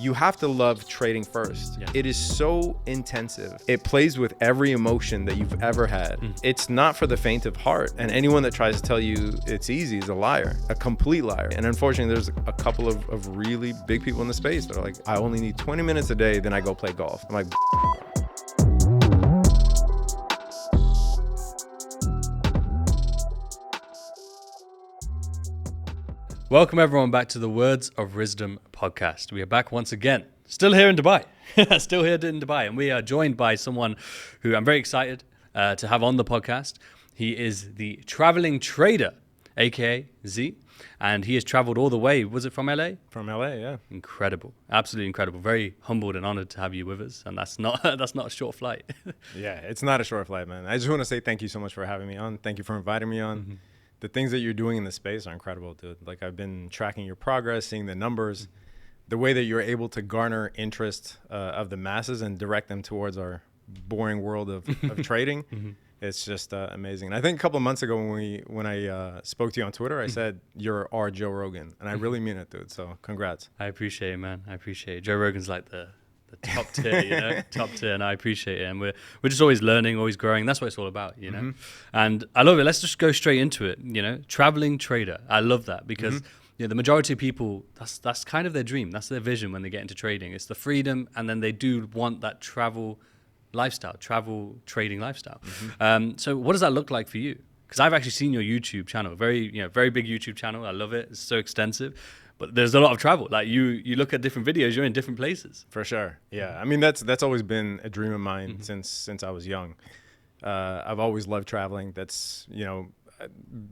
You have to love trading first. Yeah. It is so intensive. It plays with every emotion that you've ever had. It's not for the faint of heart. And anyone that tries to tell you it's easy is a liar, a complete liar. And unfortunately, there's a couple of really big people in the space that are like, I only need 20 minutes a day, then I go play golf. I'm like, Welcome everyone back to the Words of Rizdom Podcast. We are back once again, still here in Dubai, and we are joined by someone who I'm very excited to have on the podcast. He is the traveling trader, aka Z, and he has traveled all the way. Was it from LA? from LA, yeah. Incredible, absolutely incredible. Very humbled and honored to have you with us, and that's not a short flight. Yeah, it's not a short flight, man. I just want to say thank you so much for having me on. Thank you for inviting me on. The things that you're doing in the space are incredible, dude. Like, I've been tracking your progress, seeing the numbers, the way that you're able to garner interest of the masses and direct them towards our boring world of trading. It's just amazing. And I think a couple of months ago when I spoke to you on Twitter, I said you're our Joe Rogan, and I really mean it, dude. So congrats. I appreciate it, man. I appreciate it. Joe Rogan's like the top tier, top tier, and I appreciate it. And we're just always learning, always growing. That's what it's all about, And I love it. Let's just go straight into it. Traveling trader. I love that because the majority of people, that's kind of their dream. That's their vision when they get into trading. It's the freedom, and then they do want that travel trading lifestyle. So what does that look like for you? Because I've actually seen your YouTube channel, very big YouTube channel. I love it. It's so extensive. But there's a lot of travel. Like you look at different videos, you're in different places. For sure. Yeah. I mean, that's always been a dream of mine since I was young. I've always loved traveling. That's,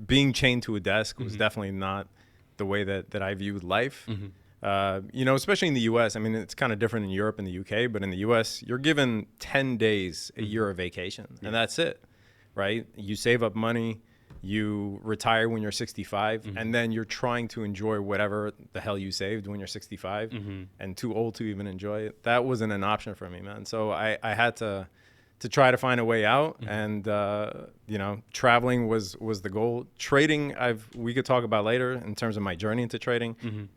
being chained to a desk was definitely not the way that I viewed life. Especially in the US. I mean, it's kind of different in Europe and the UK, but in the US, you're given 10 days a year of vacation, and that's it, right? You save up money. You retire when you're 65, and then you're trying to enjoy whatever the hell you saved when you're 65 and too old to even enjoy it. That wasn't an option for me, man. So I had to try to find a way out, and traveling was the goal. Trading, we could talk about later in terms of my journey into trading.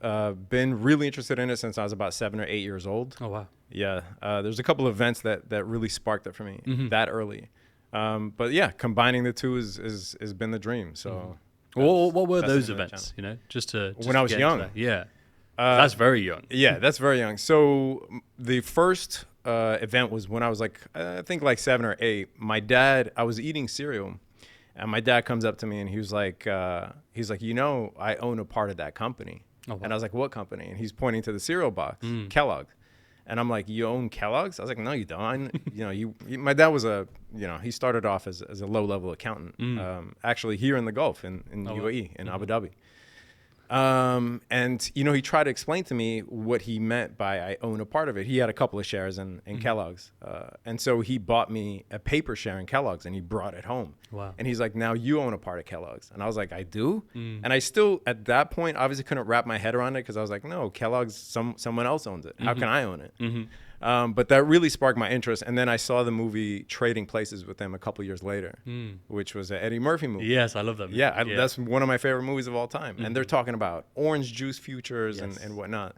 Been really interested in it since I was about 7 or 8 years old. Oh wow. Yeah, there's a couple of events that really sparked it for me that early. But yeah, combining the two has been the dream. So, what were those events? Just when I was young. Yeah, that's very young. Yeah, that's very young. So the first event was when I was I think 7 or 8. I was eating cereal, and my dad comes up to me and he was like, I own a part of that company. Oh, wow. And I was like, what company? And he's pointing to the cereal box, Kellogg's. And I'm like, you own Kellogg's? I was like, no, you don't. My dad was he started off as a low-level accountant, actually here in the Gulf, in UAE, in Abu Dhabi. And he tried to explain to me what he meant by I own a part of it. He had a couple of shares in Kellogg's. And so he bought me a paper share in Kellogg's, and he brought it home. Wow. And he's like, now you own a part of Kellogg's. And I was like, I do? And I still, at that point, obviously couldn't wrap my head around it because I was like, no, Kellogg's, someone else owns it. How can I own it? But that really sparked my interest. And then I saw the movie Trading Places with them a couple years later, which was an Eddie Murphy movie. Yes, I love that movie. Yeah, that's one of my favorite movies of all time. And they're talking about orange juice futures and whatnot.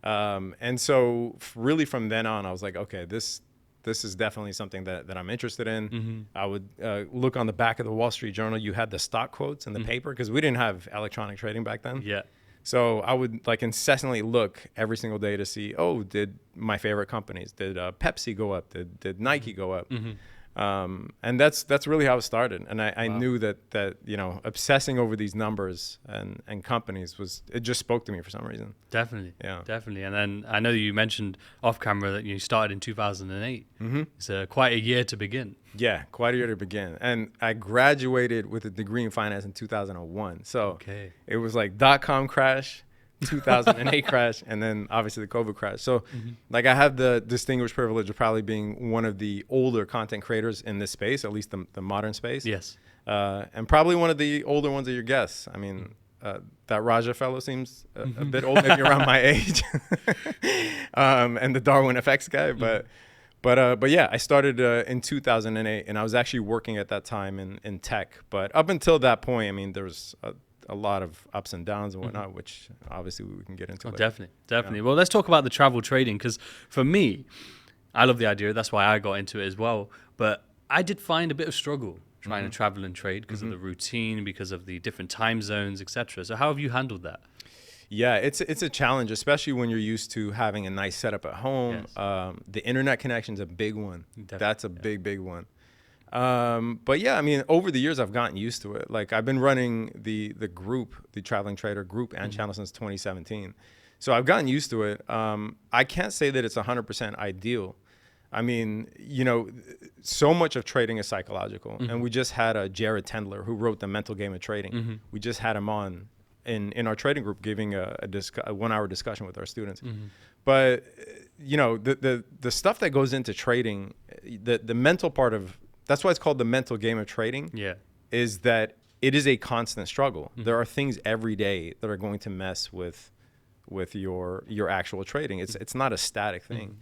And so really from then on, I was like, okay, this is definitely something that I'm interested in. I would look on the back of the Wall Street Journal. You had the stock quotes in the paper because we didn't have electronic trading back then. Yeah. So I would incessantly look every single day to see, did my favorite companies, did Pepsi go up? Did Nike go up? And that's really how it started. And I knew that obsessing over these numbers and companies it just spoke to me for some reason. Definitely. Yeah. Definitely. And then I know you mentioned off camera that you started in 2008. It's quite a year to begin. Yeah, quite a year to begin. And I graduated with a degree in finance in 2001. So it was .com crash, 2008 crash, and then obviously the COVID crash. So I have the distinguished privilege of probably being one of the older content creators in this space, at least the modern space. Yes. And probably one of the older ones of your guests. I mean, that Raja fellow seems a bit old, maybe around my age. And the Darwin FX guy, But yeah, I started in 2008, and I was actually working at that time in tech. But up until that point, I mean, there was a lot of ups and downs and whatnot, which obviously we can get into later. Definitely. Yeah. Well, let's talk about the travel trading, because for me, I love the idea. That's why I got into it as well. But I did find a bit of struggle trying to travel and trade because of the routine, because of the different time zones, etc. So how have you handled that? Yeah, it's a challenge, especially when you're used to having a nice setup at home. Yes. The internet connection's a big one. Definitely, That's a big one. But yeah, I mean, over the years, I've gotten used to it. Like I've been running the group, the Traveling Trader group and channel since 2017. So I've gotten used to it. I can't say that it's 100% ideal. I mean, you know, so much of trading is psychological. And we just had Jared Tendler, who wrote The Mental Game of Trading. We just had him on in our trading group, giving a 1 hour discussion with our students. But, you know, the stuff that goes into trading, the mental part of, that's why it's called the mental game of trading, is that it is a constant struggle. There are things every day that are going to mess with your actual trading. It's not a static thing.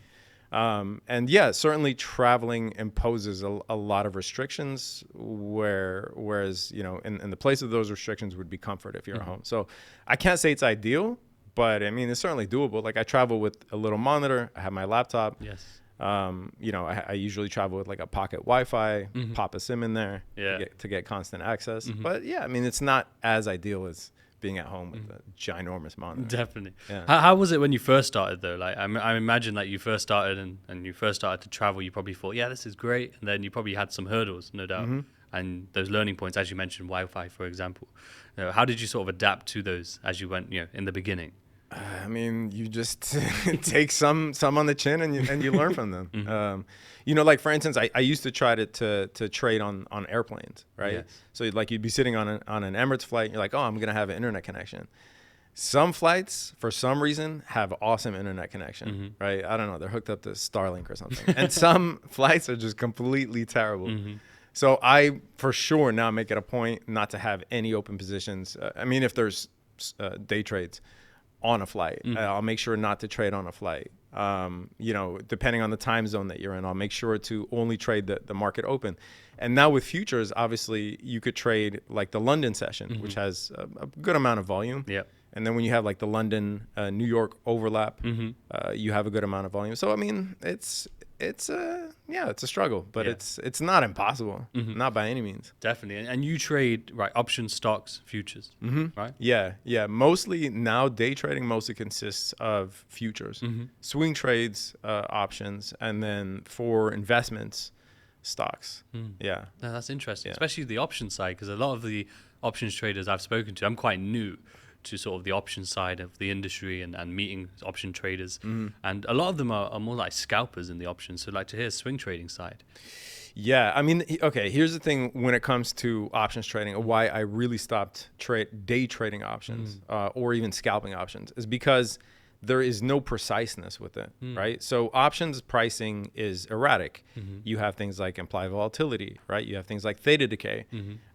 And yeah, certainly traveling imposes a lot of restrictions, whereas, you know, in the place of those restrictions would be comfort if you're at home. So I can't say it's ideal, but I mean, it's certainly doable. Like I travel with a little monitor. I have my laptop. Yes. You know, I usually travel with like a pocket Wi-Fi, pop a SIM in there to get constant access. But yeah, I mean, it's not as ideal as being at home with a ginormous monitor. Definitely. Yeah. How was it when you first started though? Like I imagine that you first started and you first started to travel, you probably thought, yeah, this is great. And then you probably had some hurdles, no doubt. And those learning points, as you mentioned, Wi-Fi, for example. You know, how did you sort of adapt to those as you went, you know, in the beginning? I mean, you just take some on the chin and you learn from them. You know, like for instance, I used to try to trade on airplanes, right? Yes. So like you'd be sitting on an Emirates flight, and you're like, oh, I'm gonna have an internet connection. Some flights, for some reason, have awesome internet connection, right? I don't know, they're hooked up to Starlink or something. And some flights are just completely terrible. So I, for sure, now make it a point not to have any open positions. I mean, if there's day trades on a flight, I'll make sure not to trade on a flight. You know, depending on the time zone that you're in, I'll make sure to only trade the market open. And now with futures, obviously, you could trade like the London session, which has a good amount of volume. And then when you have like the London, New York overlap, you have a good amount of volume. So, I mean, it's a struggle, but it's not impossible, not by any means. Definitely. And you trade, right, options, stocks, futures, right? Yeah. Mostly now day trading mostly consists of futures, swing trades, options, and then for investments, stocks. Yeah. No, that's interesting, especially the options side, because a lot of the options traders I've spoken to, I'm quite new to sort of the option side of the industry and meeting option traders. And a lot of them are more like scalpers in the options. So like to hear swing trading side. Yeah, I mean, okay, here's the thing when it comes to options trading, why I really stopped day trading options or even scalping options is because there is no preciseness with it, right? So options pricing is erratic. You have things like implied volatility, right? You have things like theta decay.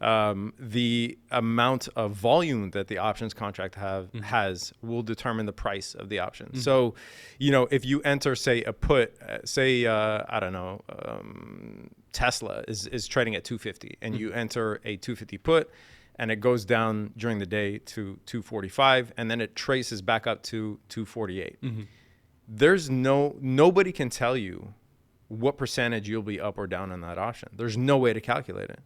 The amount of volume that the options contract has will determine the price of the option. So, you know, if you enter, say, a put, I don't know, Tesla is trading at 250 and you enter a 250 put, and it goes down during the day to 245, and then it traces back up to 248. There's nobody can tell you what percentage you'll be up or down on that option. There's no way to calculate it.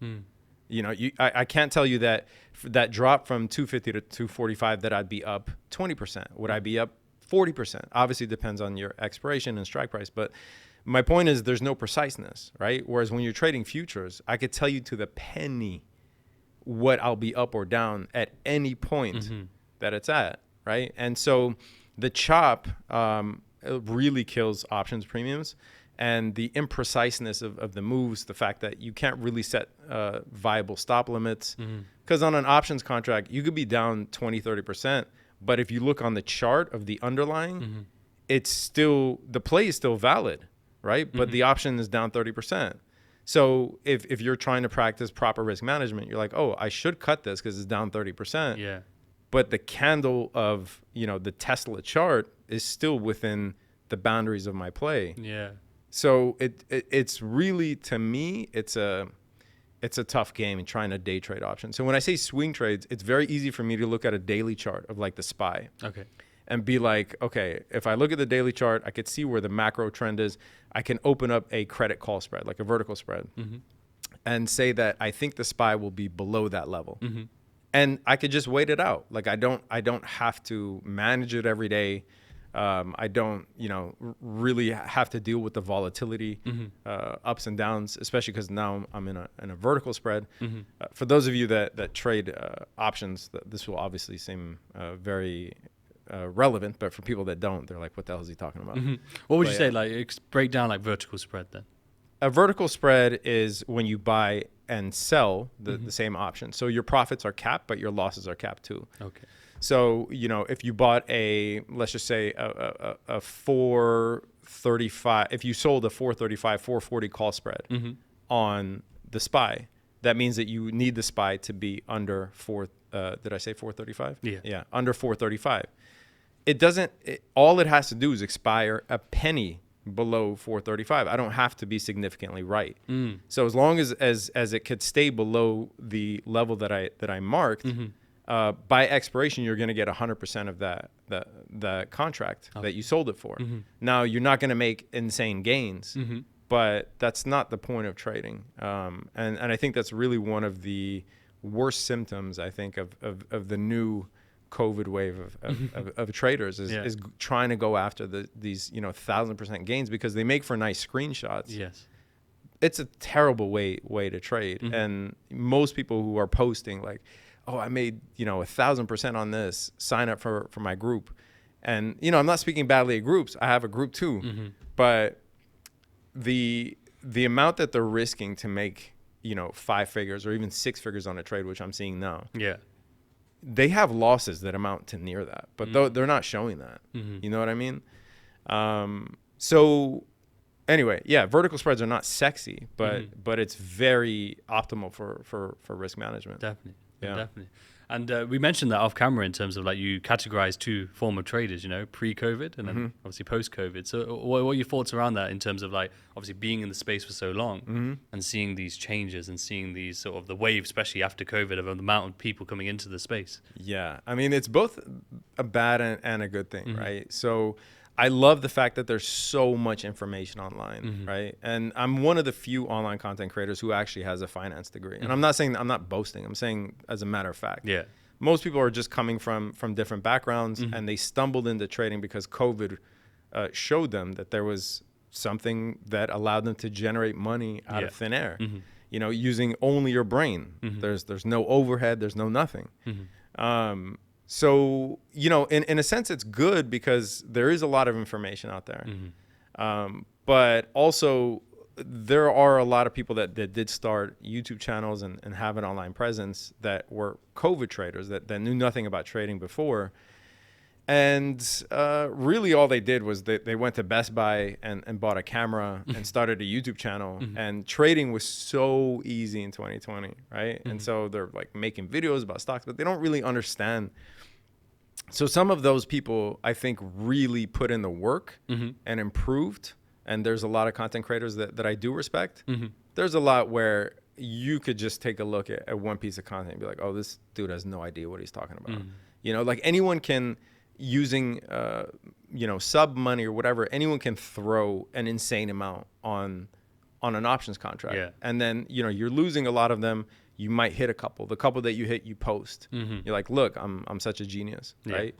You know, I can't tell you that drop from 250 to 245 that I'd be up 20%. Would I be up 40%? Obviously, it depends on your expiration and strike price, but my point is there's no preciseness, right? Whereas when you're trading futures, I could tell you to the penny what I'll be up or down at any point that it's at, right? And so the chop it really kills options premiums, and the impreciseness of the moves, the fact that you can't really set viable stop limits. Because on an options contract, you could be down 20, 30%, but if you look on the chart of the underlying, it's still, the play is still valid, right? But the option is down 30%. So if you're trying to practice proper risk management, you're like, oh, I should cut this because it's down 30%. Yeah. But the candle of, you know, the Tesla chart is still within the boundaries of my play. Yeah. So it's really, to me, it's a it's a tough game in trying to day trade options. So when I say swing trades, it's very easy for me to look at a daily chart of like the SPY. Okay. And be like, okay, if I look at the daily chart, I could see where the macro trend is. I can open up a credit call spread, like a vertical spread, and say that I think the SPY will be below that level. And I could just wait it out. Like I don't have to manage it every day. I don't, really have to deal with the volatility, ups and downs, especially because now I'm in a vertical spread. For those of you that trade options, this will obviously seem very relevant, but for people that don't, they're like, what the hell is he talking about? What would you say, like, break down like vertical spread then? A vertical spread is when you buy and sell the same option. So your profits are capped, but your losses are capped too. Okay. So, if you bought let's just say a 435, if you sold a 435, 440 call spread on the SPY, that means that you need the SPY to be under did I say 435? Yeah, under 435. All it has to do is expire a penny below 435. I don't have to be significantly right. So as long as it could stay below the level that I marked, by expiration, you're going to get 100% of the contract that you sold it for. Now, you're not going to make insane gains, but that's not the point of trading. And I think that's really one of the worst symptoms, I think, of the new COVID wave of traders is trying to go after these 1,000% gains because they make for nice screenshots. Yes, it's a terrible way to trade, and most people who are posting like, "Oh, I made 1,000% on this. Sign up for my group," and I'm not speaking badly of groups. I have a group too, but the amount that they're risking to make 5 figures or even 6 figures on a trade, which I'm seeing now. Yeah. They have losses that amount to near that, but they're not showing that. You know what I mean? So anyway, vertical spreads are not sexy, but it's very optimal for risk management. Definitely. Yeah, definitely. And we mentioned that off camera in terms of like you categorize 2 former traders, pre-COVID and then obviously post-COVID. So what are your thoughts around that in terms of like obviously being in the space for so long and seeing these changes and seeing these sort of the wave, especially after COVID, of the amount of people coming into the space? Yeah, I mean, it's both a bad and a good thing, right? So I love the fact that there's so much information online, right? And I'm one of the few online content creators who actually has a finance degree. And I'm not boasting. I'm saying as a matter of fact. Yeah. Most people are just coming from different backgrounds and they stumbled into trading because COVID showed them that there was something that allowed them to generate money out of thin air, using only your brain. There's no overhead. There's no nothing. So, in a sense, it's good because there is a lot of information out there. But also, there are a lot of people that did start YouTube channels and have an online presence that were COVID traders that knew nothing about trading before. And really all they did was they went to Best Buy and bought a camera and started a YouTube channel. And trading was so easy in 2020, right? And so they're like making videos about stocks, but they don't really understand. So some of those people, I think, really put in the work and improved. And there's a lot of content creators that I do respect. There's a lot where you could just take a look at one piece of content and be like, oh, this dude has no idea what he's talking about. Like anyone can, using, sub money or whatever, anyone can throw an insane amount on an options contract. Yeah. And then, you're losing a lot of them. You might hit a couple. The couple that you hit, you post. You're like, look, I'm such a genius, right?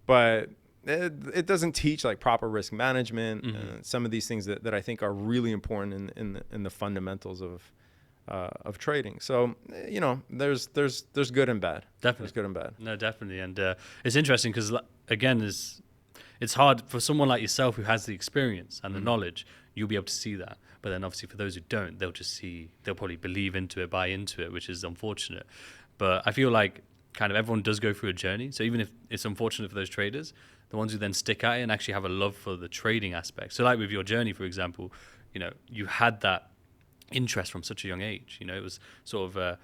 But it doesn't teach like proper risk management and some of these things that I think are really important in the fundamentals of trading. So there's good and bad. Definitely, there's good and bad. No, definitely, and it's interesting because again, it's hard for someone like yourself who has the experience and the knowledge. You'll be able to see that. But then obviously for those who don't, they'll probably believe into it, buy into it, which is unfortunate. But I feel like kind of everyone does go through a journey. So even if it's unfortunate for those traders, the ones who then stick at it and actually have a love for the trading aspect. So like with your journey, for example, you had that interest from such a young age. It was sort of, I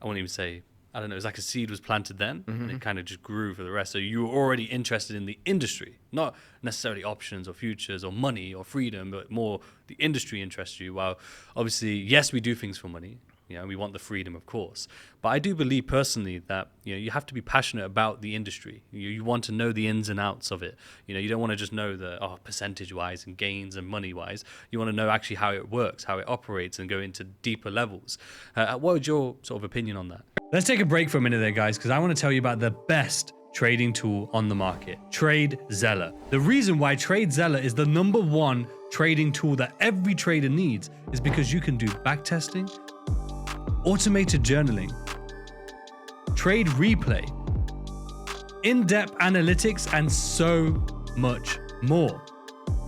won't even say, I don't know, it was like a seed was planted then and it kind of just grew for the rest. So you were already interested in the industry, not necessarily options or futures or money or freedom, but more the industry interests you. While obviously, yes, we do things for money. we want the freedom, of course. But I do believe personally that, you have to be passionate about the industry. You want to know the ins and outs of it. You don't want to just know the percentage-wise and gains and money-wise. You want to know actually how it works, how it operates, and go into deeper levels. What would your sort of opinion on that? Let's take a break for a minute there, guys, because I want to tell you about the best trading tool on the market, TradeZella. The reason why TradeZella is the #1 trading tool that every trader needs is because you can do backtesting, automated journaling, trade replay, in-depth analytics, and so much more.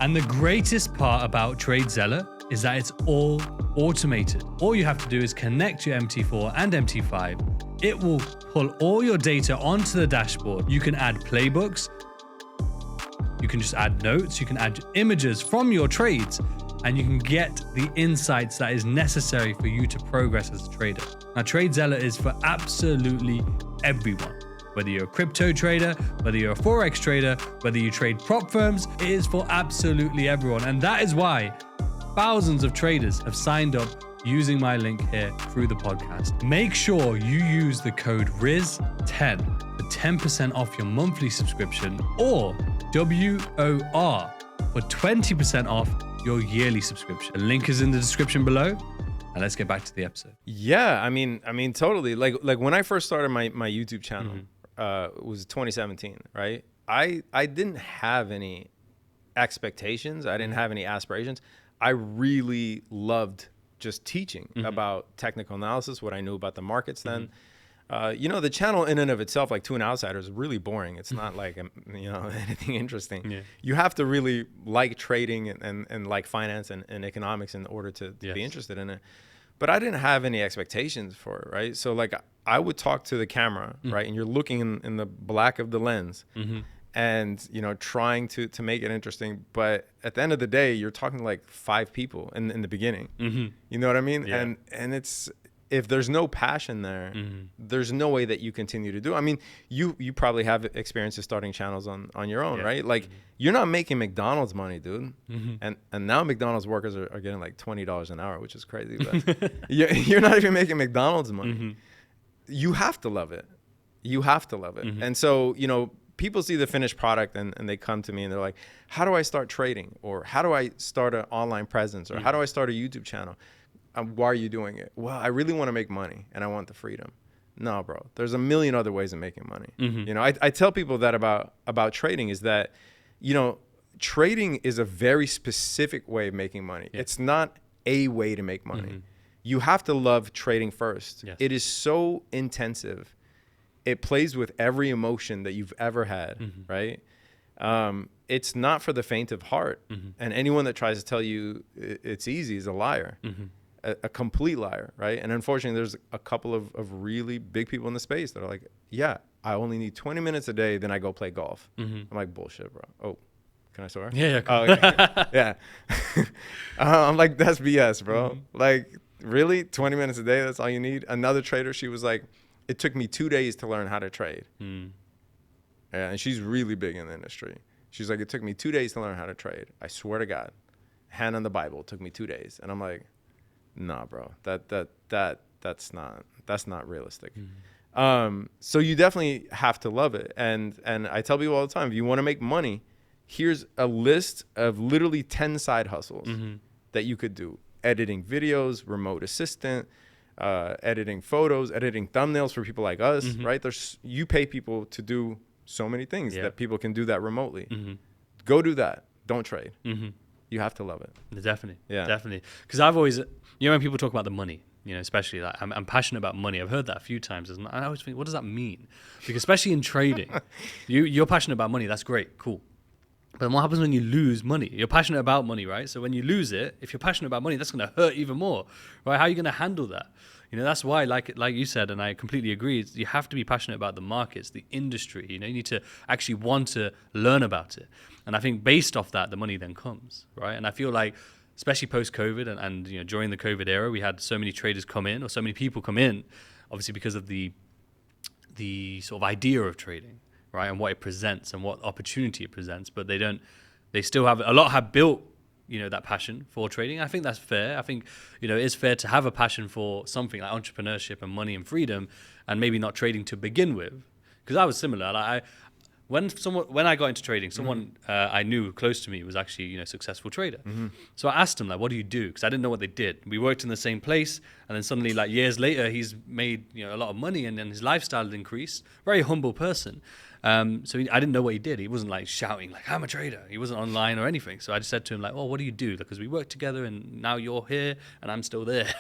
And the greatest part about TradeZella is that it's all automated. All you have to do is connect your MT4 and MT5. It will pull all your data onto the dashboard. You can add playbooks. You can just add notes. You can add images from your trades, and you can get the insights that is necessary for you to progress as a trader. Now, TradeZella is for absolutely everyone. Whether you're a crypto trader, whether you're a Forex trader, whether you trade prop firms, it is for absolutely everyone. And that is why thousands of traders have signed up using my link here through the podcast. Make sure you use the code RIZ10 for 10% off your monthly subscription, or WOR for 20% off your yearly subscription. The link is in the description below. And let's get back to the episode. Yeah, I mean, totally. Like when I first started my YouTube channel, it was 2017, right? I didn't have any expectations. I didn't have any aspirations. I really loved just teaching about technical analysis, what I knew about the markets then. The channel in and of itself, like To an Outsider, is really boring. It's not like, anything interesting. Yeah. You have to really like trading and like finance and economics in order to be interested in it. But I didn't have any expectations for it, right? So like I would talk to the camera, right? And you're looking in the black of the lens and, trying to make it interesting. But at the end of the day, you're talking to like 5 people in the beginning. You know what I mean? Yeah. And it's, if there's no passion there, there's no way that you continue to do. I mean, you probably have experiences starting channels on your own, right? Like you're not making McDonald's money, dude. And now McDonald's workers are getting like $20 an hour, which is crazy. But you're not even making McDonald's money. You have to love it. You have to love it. And so, people see the finished product and they come to me and they're like, how do I start trading? Or how do I start an online presence? Or how do I start a YouTube channel? Why are you doing it? Well, I really want to make money and I want the freedom. No, bro, there's a million other ways of making money. I tell people that about trading is that, trading is a very specific way of making money. Yeah. It's not a way to make money. You have to love trading first. Yes. It is so intensive. It plays with every emotion that you've ever had, right? It's not for the faint of heart. And anyone that tries to tell you it's easy is a liar. A complete liar, right? And unfortunately, there's a couple of really big people in the space that are like, yeah, I only need 20 minutes a day, then I go play golf. I'm like, bullshit, bro. Oh, can I swear? Yeah. Cool. Oh, okay. Yeah. I'm like, that's BS, bro. Like, really? 20 minutes a day, that's all you need? Another trader, she was like, it took me 2 days to learn how to trade. Yeah, and she's really big in the industry. She's like, it took me 2 days to learn how to trade. I swear to God. Hand on the Bible, it took me 2 days. And I'm like, nah, bro, that's not realistic. So you definitely have to love it. And I tell people all the time, if you want to make money, here's a list of literally 10 side hustles that you could do. Editing videos, remote assistant, editing photos, editing thumbnails for people like us, right? You pay people to do so many things that people can do that remotely. Go do that. Don't trade. You have to love it. Definitely. Yeah. Definitely. Because I've always, when people talk about the money, especially like I'm passionate about money. I've heard that a few times. And I always think, what does that mean? Because especially in trading, you're passionate about money. That's great. Cool. But then what happens when you lose money? You're passionate about money, right? So when you lose it, if you're passionate about money, that's going to hurt even more, right? How are you going to handle that? That's why, like you said, and I completely agree, you have to be passionate about the markets, the industry. You need to actually want to learn about it. And I think based off that, the money then comes, right? And I feel like, especially post-COVID and during the COVID era, we had so many traders come in, or so many people come in, obviously because of the sort of idea of trading, right? And what it presents and what opportunity it presents. But a lot have built that passion for trading. I think that's fair. I think, it's fair to have a passion for something like entrepreneurship and money and freedom, and maybe not trading to begin with. Because I was similar. Like when I got into trading, someone I knew close to me was actually a successful trader. So I asked him, like, what do you do? Because I didn't know what they did. We worked in the same place, and then suddenly, like, years later, he's made a lot of money, and then his lifestyle had increased. Very humble person. So I didn't know what he did. He wasn't like shouting like, I'm a trader. He wasn't online or anything. So I just said to him like, well, what do you do? Because we work together and now you're here and I'm still there.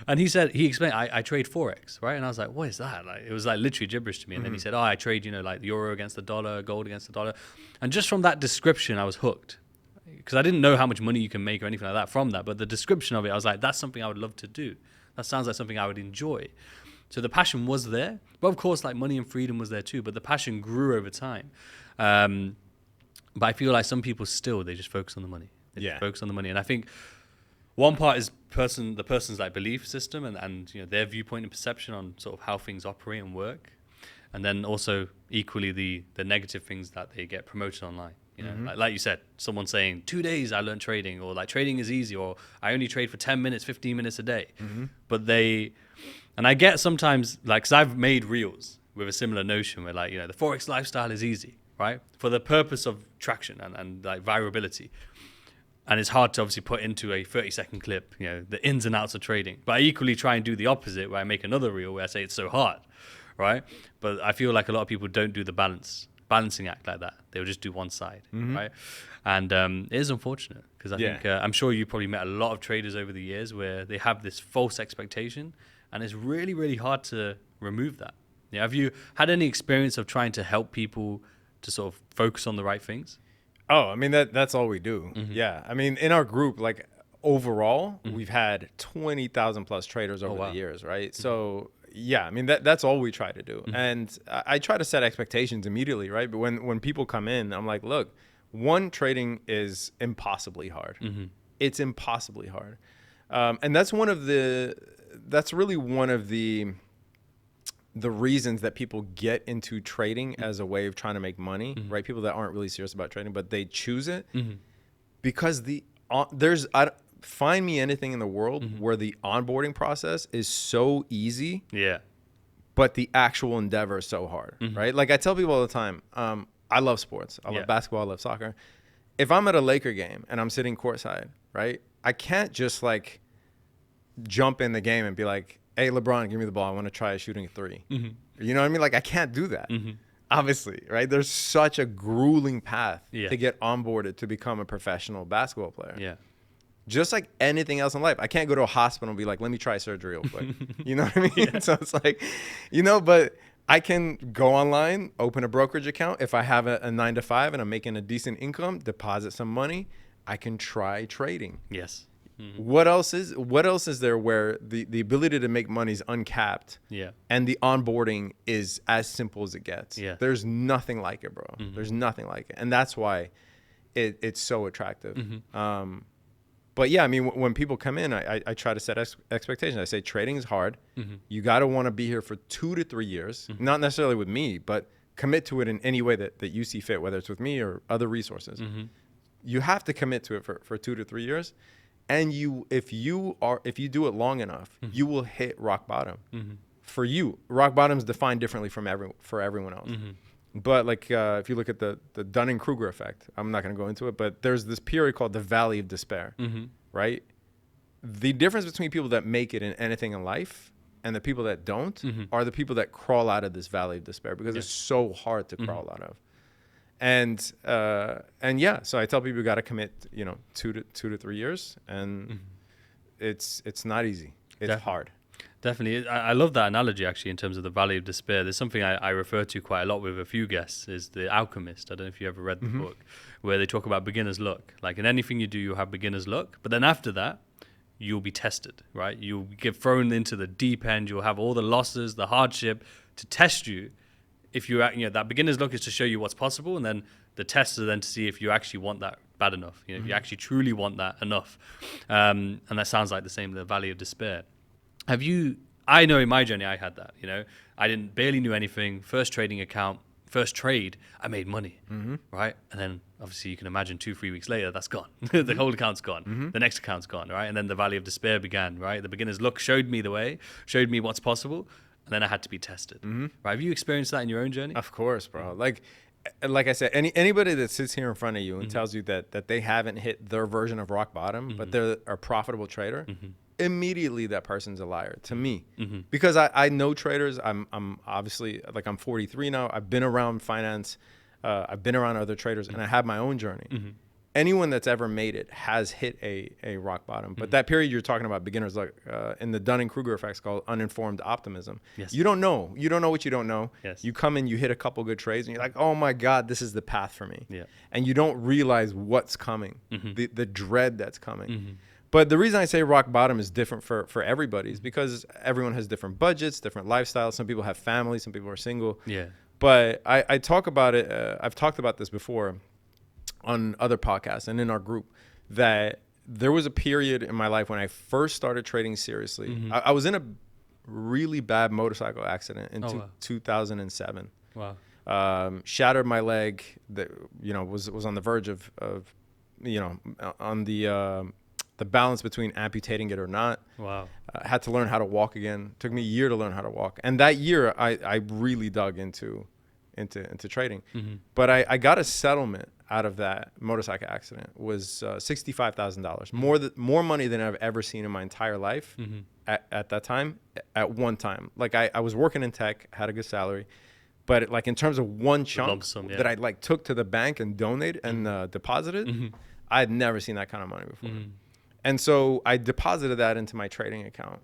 And he explained, I trade Forex, right? And I was like, what is that? Like, it was like literally gibberish to me. And then he said, I trade, like the euro against the dollar, gold against the dollar. And just from that description, I was hooked. Because I didn't know how much money you can make or anything like that from that. But the description of it, I was like, that's something I would love to do. That sounds like something I would enjoy. So the passion was there, but of course, like money and freedom was there too. But the passion grew over time. But I feel like some people still, they just focus on the money. They just focus on the money, and I think one part is the person's like belief system and their viewpoint and perception on sort of how things operate and work, and then also equally the negative things that they get promoted online. Like you said, someone saying 2 days I learned trading, or like trading is easy, or I only trade for 10 minutes, 15 minutes a day. But and I get sometimes, like, because I've made reels with a similar notion where, like, the Forex lifestyle is easy, right? For the purpose of traction and like virability. And it's hard to obviously put into a 30-second clip, the ins and outs of trading. But I equally try and do the opposite, where I make another reel where I say it's so hard, right? But I feel like a lot of people don't do the balancing act like that. They'll just do one side, right? And it is unfortunate, because I think, I'm sure you probably met a lot of traders over the years where they have this false expectation. And it's really, really hard to remove that. Have you had any experience of trying to help people to sort of focus on the right things? Oh, I mean, that's all we do. Yeah. I mean, in our group, like overall, we've had 20,000 plus traders over the years, right? So yeah, I mean, that's all we try to do. And I try to set expectations immediately, right? But when people come in, I'm like, look, trading is impossibly hard. It's impossibly hard. And that's really one of the reasons that people get into trading as a way of trying to make money, right? People that aren't really serious about trading, but they choose it because find me anything in the world where the onboarding process is so easy, but the actual endeavor is so hard, right? Like I tell people all the time, I love sports. I love basketball. I love soccer. If I'm at a Laker game and I'm sitting courtside, right? I can't just like jump in the game and be like, hey, LeBron, give me the ball. I want to try shooting a three. You know what I mean? Like, I can't do that, obviously, right? There's such a grueling path to get onboarded to become a professional basketball player. Just like anything else in life. I can't go to a hospital and be like, let me try surgery real quick. You know what I mean? So it's like, but I can go online, open a brokerage account. If I have a 9-to-5 and I'm making a decent income, deposit some money, I can try trading. Yes. What else is there where the ability to make money is uncapped, and the onboarding is as simple as it gets? There's nothing like it, bro. There's nothing like it, and that's why it's so attractive. But yeah, I mean, when people come in, I try to set expectations. I say trading is hard. You got to want to be here for 2 to 3 years, not necessarily with me, but commit to it in any way that you see fit, whether it's with me or other resources. You have to commit to it for 2 to 3 years. And if you do it long enough, you will hit rock bottom. For you, rock bottom is defined differently for everyone else. But like if you look at the Dunning-Kruger effect, I'm not going to go into it, but there's this period called the Valley of Despair, right? The difference between people that make it in anything in life and the people that don't are the people that crawl out of this Valley of Despair, because it's so hard to crawl out of. And yeah, so I tell people you got to commit, 2 to 3 years, and it's not easy. It's hard. Definitely. I love that analogy, actually, in terms of the Valley of Despair. There's something I refer to quite a lot with a few guests, is The Alchemist. I don't know if you ever read the book, where they talk about beginner's luck. Like in anything you do, you'll have beginner's luck. But then after that, you'll be tested, right? You'll get thrown into the deep end. You'll have all the losses, the hardship to test you. If you, that beginner's luck is to show you what's possible, and then the test is then to see if you actually want that bad enough. If you actually truly want that enough. And that sounds like the same, the Valley of Despair. I know in my journey I had that. I barely knew anything. First trading account, first trade, I made money, right? And then obviously you can imagine 2-3 weeks later, that's gone. The whole account's gone. The next account's gone, right? And then the valley of despair began, right? The beginner's luck showed me the way, showed me what's possible, and then I had to be tested. Right? Have you experienced that in your own journey? Of course, bro. Like I said, anybody that sits here in front of you and tells you that they haven't hit their version of rock bottom, but they're a profitable trader, immediately that person's a liar to me. Because I know traders. I'm obviously, like, I'm 43 now. I've been around finance. I've been around other traders, and I have my own journey. Anyone that's ever made it has hit a rock bottom. But that period you're talking about, beginners, like in the Dunning-Kruger effect, it's called uninformed optimism. Yes. You don't know what you don't know. Yes. You come in, you hit a couple good trades, and you're like, oh my God, this is the path for me. Yeah. And you don't realize what's coming, the dread that's coming. But the reason I say rock bottom is different for everybody is because everyone has different budgets, different lifestyles. Some people have families, some people are single. Yeah. But I talk about it. I've talked about this before on other podcasts and in our group, that there was a period in my life when I first started trading seriously. I was in a really bad motorcycle accident in 2007. Wow. Shattered my leg. That was on the verge of on the balance between amputating it or not. Wow. Had to learn how to walk again. Took me a year to learn how to walk. And that year I really dug into trading. But I got a settlement out of that motorcycle accident. It was $65,000. More money than I've ever seen in my entire life at that time, at one time. Like I was working in tech, had a good salary. But like in terms of one chunk that I like took to the bank and donated and deposited, I had never seen that kind of money before. And so I deposited that into my trading account.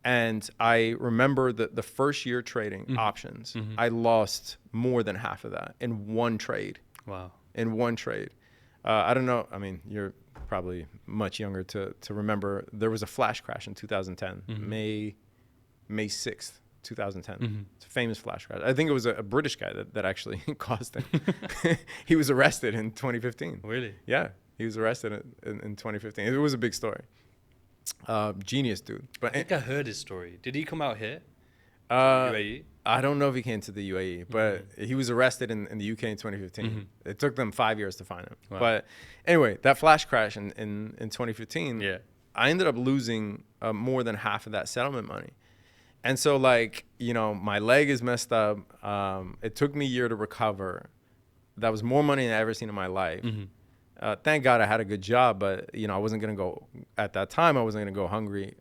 And I remember the first year trading options, I lost more than half of that in one trade. Wow. In one trade. I don't know. I mean, you're probably much younger to remember. There was a flash crash in 2010, May 6th, 2010. It's a famous flash crash. I think it was a British guy that actually caused it. He was arrested in 2015. Really? Yeah. He was arrested in 2015. It was a big story. Genius dude. But I think I heard his story. Did he come out here? UAE? I don't know if he came to the UAE, but he was arrested in the UK in 2015. It took them 5 years to find him. Wow. But anyway, that flash crash in 2015, I ended up losing more than half of that settlement money. And so, like, my leg is messed up. It took me a year to recover. That was more money than I've ever seen in my life. Thank God I had a good job, but I wasn't gonna go at that time. I wasn't gonna go hungry,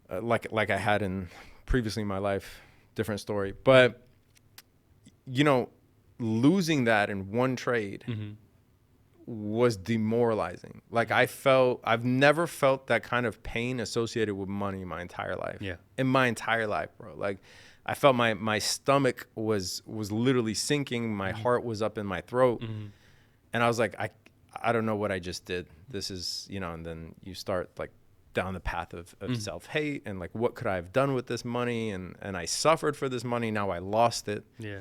like I had in previously in my life. Different story, but losing that in one trade was demoralizing. Like I've never felt that kind of pain associated with money in my entire life. Yeah, in my entire life, bro. Like I felt my stomach was literally sinking. My heart was up in my throat. And I was like, I don't know what I just did. This is, and then you start like down the path of self-hate and like, what could I have done with this money? And I suffered for this money. Now I lost it. Yeah.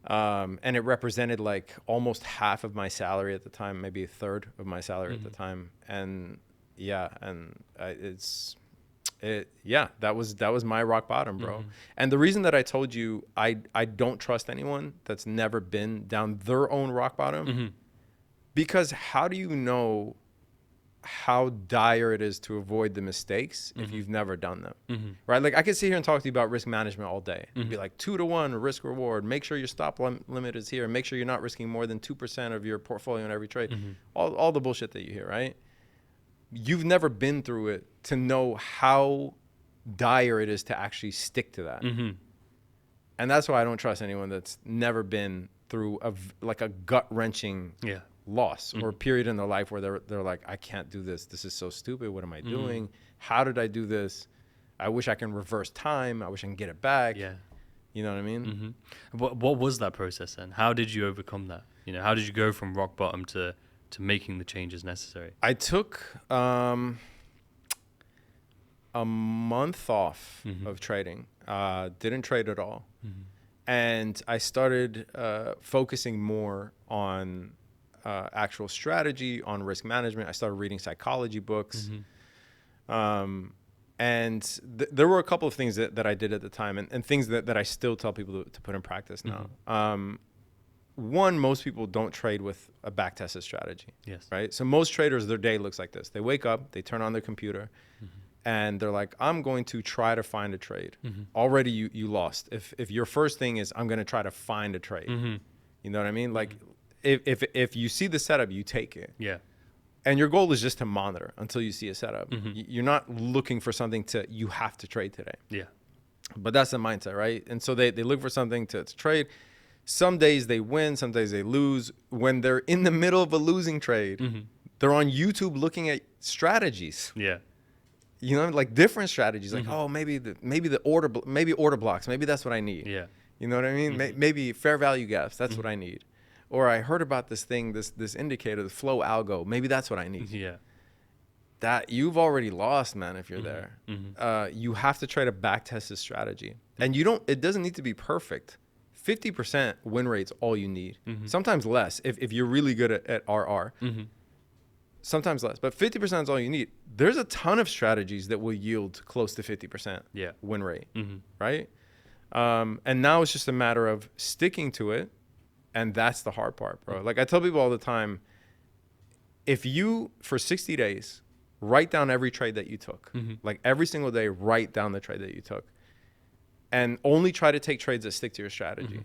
And it represented like almost half of my salary at the time, maybe a third of my salary at the time. And that was my rock bottom, bro. And the reason that I told you I don't trust anyone that's never been down their own rock bottom, because how do you know how dire it is to avoid the mistakes if you've never done them, right? Like I could sit here and talk to you about risk management all day. Be like 2-to-1 risk reward. Make sure your stop limit is here. Make sure you're not risking more than 2% of your portfolio in every trade. All the bullshit that you hear, right? You've never been through it to know how dire it is to actually stick to that. And that's why I don't trust anyone that's never been through a gut-wrenching loss or a period in their life where they're like, I can't do this. This is so stupid. What am I doing? How did I do this? I wish I can reverse time. I wish I can get it back. Yeah. You know what I mean? What was that process then? How did you overcome that? How did you go from rock bottom to making the changes necessary? I took a month off of trading. Didn't trade at all. And I started focusing more on actual strategy, on risk management. I started reading psychology books. And there were a couple of things that I did at the time and things that I still tell people to put in practice now. most people don't trade with a back-tested strategy. Yes. Right? So most traders, their day looks like this. They wake up, they turn on their computer, and they're like, I'm going to try to find a trade. Already you lost. If your first thing is, I'm going to try to find a trade. You know what I mean? Like, if you see the setup, you take it. Yeah. And your goal is just to monitor until you see a setup. You're not looking for something you have to trade today. Yeah. But that's the mindset, right? And so they look for something to trade. Some days they win, some days they lose. When they're in the middle of a losing trade, they're on YouTube looking at strategies. Yeah. You know, like different strategies. Like, oh, maybe order blocks. Maybe that's what I need. Yeah. You know what I mean? Maybe fair value gaps. That's what I need. Or I heard about this thing, this indicator, the flow algo. Maybe that's what I need. Yeah. That you've already lost, man. If you're there, you have to try to back-test this strategy, and it doesn't need to be perfect. 50% win rate's all you need. Sometimes less if you're really good at RR. Sometimes less, but 50% is all you need. There's a ton of strategies that will yield close to 50% win rate, right? And now it's just a matter of sticking to it. And that's the hard part, bro. Like I tell people all the time, if you, for 60 days, write down every trade that you took, like every single day, write down the trade that you took, and only try to take trades that stick to your strategy.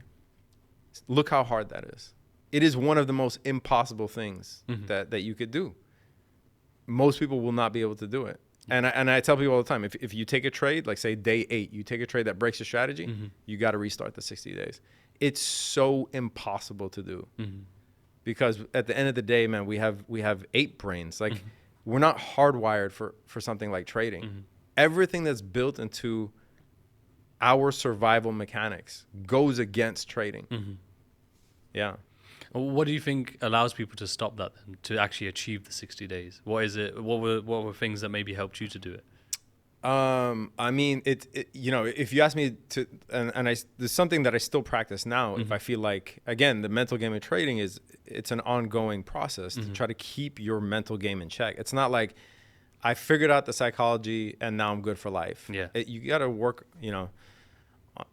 Look how hard that is. It is one of the most impossible things that you could do. Most people will not be able to do it. And I tell people all the time, if you take a trade, like say day 8, you take a trade that breaks your strategy, you got to restart the 60 days. It's so impossible to do because at the end of the day, man, we have ape brains. Like we're not hardwired for something like trading. Everything that's built into our survival mechanics goes against trading. Yeah. What do you think allows people to stop that then, to actually achieve the 60 days? What is it? What were things that maybe helped you to do it? I mean, you know, if you ask me to, and there's something that I still practice now. If I feel like, again, the mental game of trading it's an ongoing process to try to keep your mental game in check. It's not like I figured out the psychology and now I'm good for life. Yeah. You got to work, you know,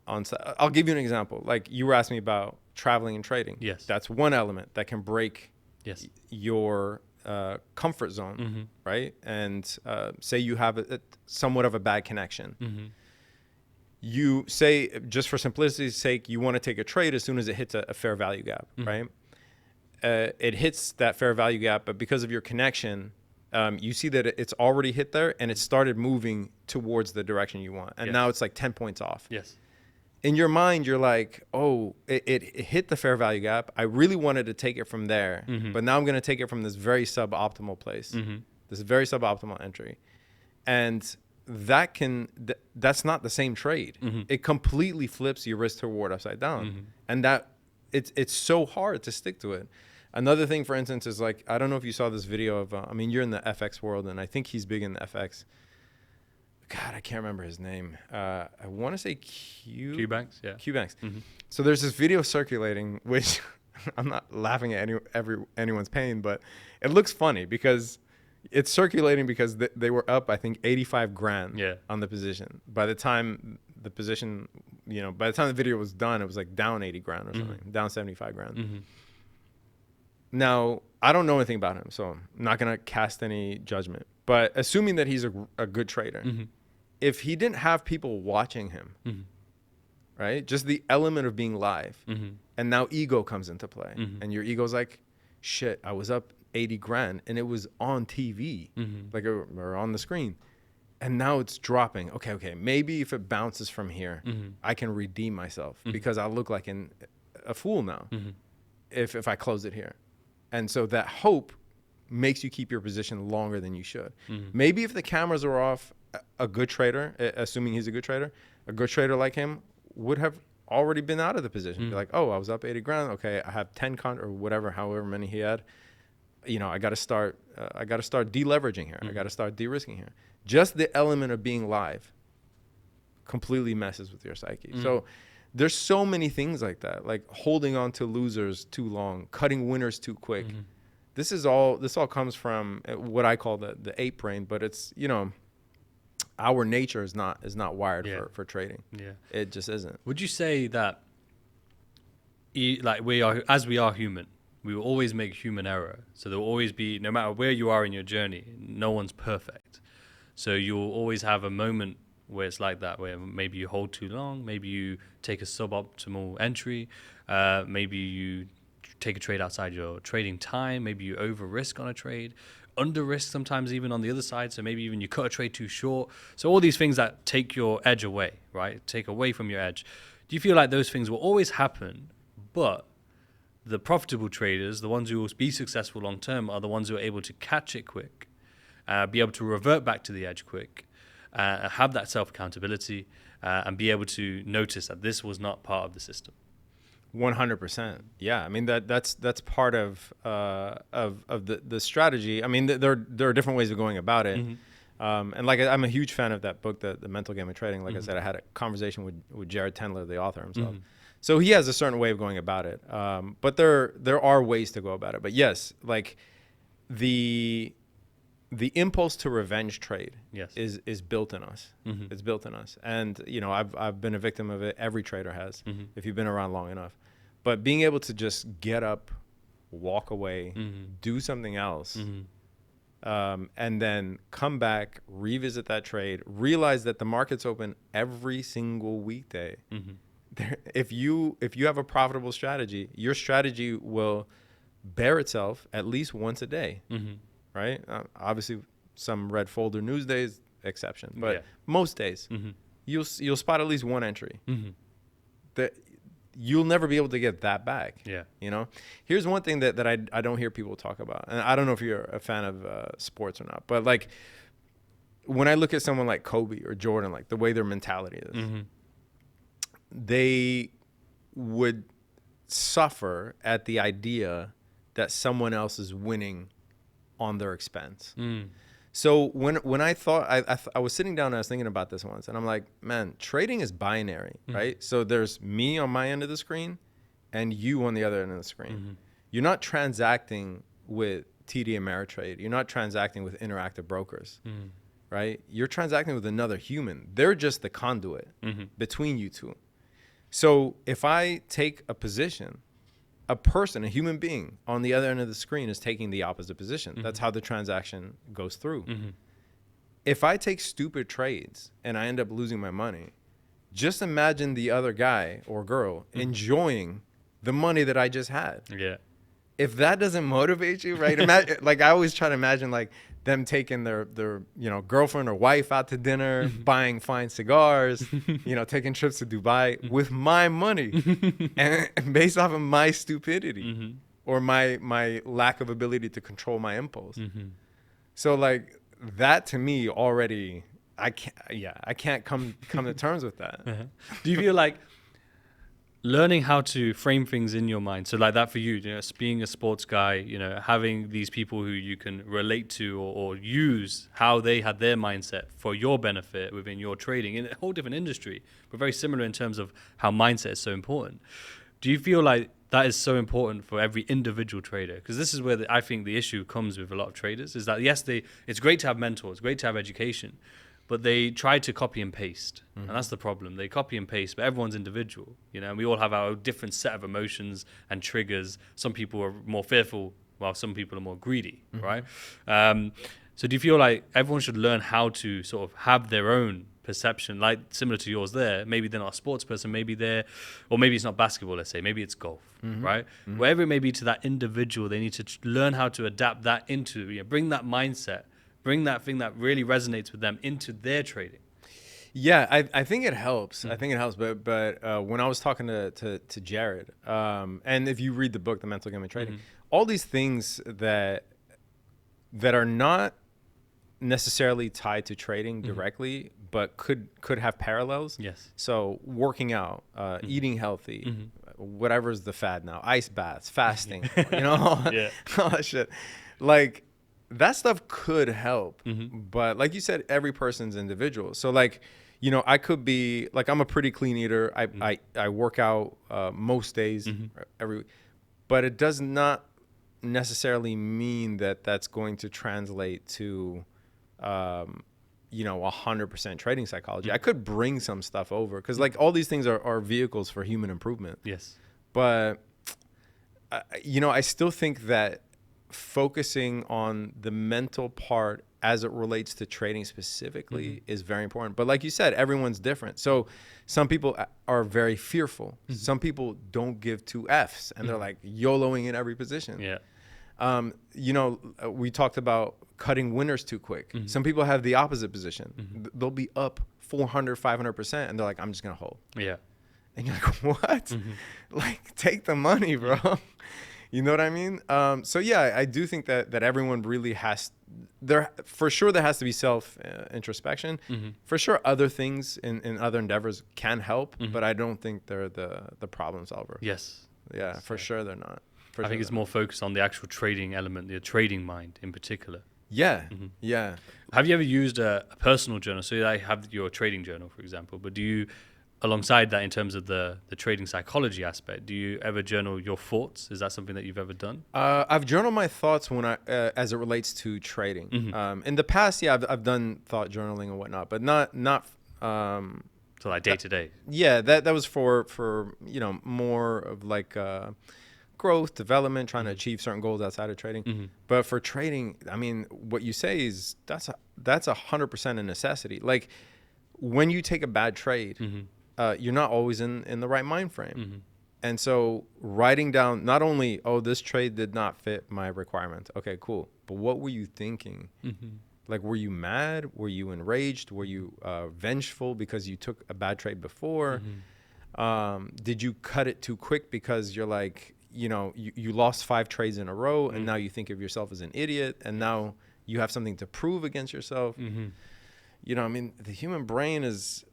I'll give you an example. Like you were asking me about traveling and trading. Yes. That's one element that can break your comfort zone, right? And say you have somewhat of a bad connection. You say, just for simplicity's sake, you want to take a trade as soon as it hits a fair value gap, right? It hits that fair value gap, but because of your connection, you see that it's already hit there and it started moving towards the direction you want. And now it's like 10 points off. Yes. In your mind, you're like, oh, it hit the fair value gap. I really wanted to take it from there, but now I'm going to take it from this very suboptimal place, this very suboptimal entry. And that's not the same trade. It completely flips your risk to reward upside down. And that it's so hard to stick to it. Another thing, for instance, is like, I don't know if you saw this video of, I mean, you're in the FX world, and I think he's big in the FX. God, I can't remember his name. I want to say Q-Banks, yeah. Q-Banks. So there's this video circulating, which I'm not laughing at anyone's pain, but it looks funny because it's circulating because they were up, I think, 85 grand on the position. By the time the position, you know, by the time the video was done, it was like down 80 grand or something, down 75 grand. Now, I don't know anything about him, so I'm not going to cast any judgment. But assuming that he's a good trader, if he didn't have people watching him, right, just the element of being live, and now ego comes into play, and your ego's like, shit, I was up 80 grand, and it was on TV, like or on the screen, and now it's dropping. Okay, maybe if it bounces from here, I can redeem myself because I look like a fool now if I close it here. And so that hope makes you keep your position longer than you should. Maybe if the cameras are off, a good trader, assuming he's a good trader like him would have already been out of the position. Be like, oh, I was up 80 grand. Okay, I have 10 or whatever, however many he had. You know, I got to start deleveraging here. I got to start de-risking here. Just the element of being live completely messes with your psyche. So there's so many things like that, like holding on to losers too long, cutting winners too quick. This all comes from what I call the ape brain, but it's, you know, our nature is not wired for trading. Yeah. It just isn't. Would you say that like we are human, we will always make human error. So there will always be, no matter where you are in your journey, no one's perfect. So you'll always have a moment where it's like that, where maybe you hold too long, maybe you take a suboptimal entry, maybe you take a trade outside your trading time, maybe you over risk on a trade, under risk sometimes even on the other side, so maybe even you cut a trade too short. So all these things that take your edge away, right? Take away from your edge. Do you feel like those things will always happen, but the profitable traders, the ones who will be successful long term, are the ones who are able to catch it quick, be able to revert back to the edge quick, have that self accountability, and be able to notice that this was not part of the system? 100%. Yeah, I mean that's part of the strategy. I mean there are different ways of going about it, and like I'm a huge fan of that book, the Mental Game of Trading. Like I said, I had a conversation with Jared Tendler, the author himself. So he has a certain way of going about it, but there are ways to go about it. But yes, like the impulse to revenge trade is built in us. It's built in us, and I've been a victim of it. Every trader has, if you've been around long enough. But being able to just get up, walk away, do something else, and then come back, revisit that trade, realize that the market's open every single weekday. If you have a profitable strategy, your strategy will bear itself at least once a day, right? Obviously, some red folder news days exception, but most days you'll spot at least one entry that you'll never be able to get that back. Here's one thing that I don't hear people talk about, and I don't know if you're a fan of sports or not, but like when I look at someone like Kobe or Jordan, like the way their mentality is, they would suffer at the idea that someone else is winning on their expense. So when I thought, I was sitting down and I was thinking about this once, and I'm like, man, trading is binary, right? So there's me on my end of the screen and you on the other end of the screen. You're not transacting with TD Ameritrade. You're not transacting with Interactive Brokers, right? You're transacting with another human. They're just the conduit between you two. So if I take a position, a person, a human being on the other end of the screen is taking the opposite position. That's how the transaction goes through. If I take stupid trades and I end up losing my money, just imagine the other guy or girl enjoying the money that I just had. If that doesn't motivate you, right? Imagine, like I always try to imagine like them taking their girlfriend or wife out to dinner, buying fine cigars, taking trips to Dubai with my money, and based off of my stupidity or my lack of ability to control my impulse. So like that to me already, I can't come to terms with that. Do you feel like learning how to frame things in your mind, so like that for you, being a sports guy, having these people who you can relate to or use how they had their mindset for your benefit within your trading in a whole different industry, but very similar in terms of how mindset is so important. Do you feel like that is so important for every individual trader? Because this is where I think the issue comes with a lot of traders, is that yes, it's great to have mentors, great to have education, but they try to copy and paste. And that's the problem. They copy and paste, but everyone's individual. And we all have our different set of emotions and triggers. Some people are more fearful, while some people are more greedy, right? So do you feel like everyone should learn how to sort of have their own perception, like similar to yours there? Maybe they're not a sports person, maybe it's not basketball, let's say, maybe it's golf, right? Wherever it may be to that individual, they need to learn how to adapt that into, bring that mindset, bring that thing that really resonates with them into their trading. Yeah, I think it helps. I think it helps. But when I was talking to Jared, and if you read the book, The Mental Game of Trading, all these things that are not necessarily tied to trading directly, but could have parallels. Yes. So working out, eating healthy, whatever's the fad now, ice baths, fasting, all that shit. Like, that stuff could help, but like you said, every person's individual. So like, I could be like, I'm a pretty clean eater. I work out most days every week, but it does not necessarily mean that that's going to translate to, 100% trading psychology. I could bring some stuff over because like all these things are vehicles for human improvement. Yes. But, I still think that focusing on the mental part as it relates to trading specifically is very important. But like you said, everyone's different. So some people are very fearful. Some people don't give two Fs and they're like YOLOing in every position. Yeah. We talked about cutting winners too quick. Some people have the opposite position. They'll be up 400, 500%. And they're like, I'm just going to hold. Yeah. And you're like, what? Like, take the money, bro. You know what I mean? So yeah, I do think that everyone really has for sure there has to be self introspection. For sure, other things in other endeavors can help, but I don't think they're the problem solver. Yes. Yeah, for sure they're not. I think it's more focused on the actual trading element, the trading mind in particular. Yeah. Yeah. Have you ever used a personal journal? So I have your trading journal, for example, but do you, alongside that, in terms of the trading psychology aspect, do you ever journal your thoughts? Is that something that you've ever done? I've journaled my thoughts when as it relates to trading. In the past, yeah, I've done thought journaling and whatnot, but not. So like day to day. Yeah, that was for more of like growth, development, trying to achieve certain goals outside of trading. But for trading, I mean, what you say is that's 100% a necessity. Like when you take a bad trade. You're not always in the right mind frame. And so writing down not only, this trade did not fit my requirements. Okay, cool. But what were you thinking? Like, were you mad? Were you enraged? Were you vengeful because you took a bad trade before? Did you cut it too quick because you're like, you lost 5 trades in a row and now you think of yourself as an idiot and now you have something to prove against yourself? I mean, the human brain is...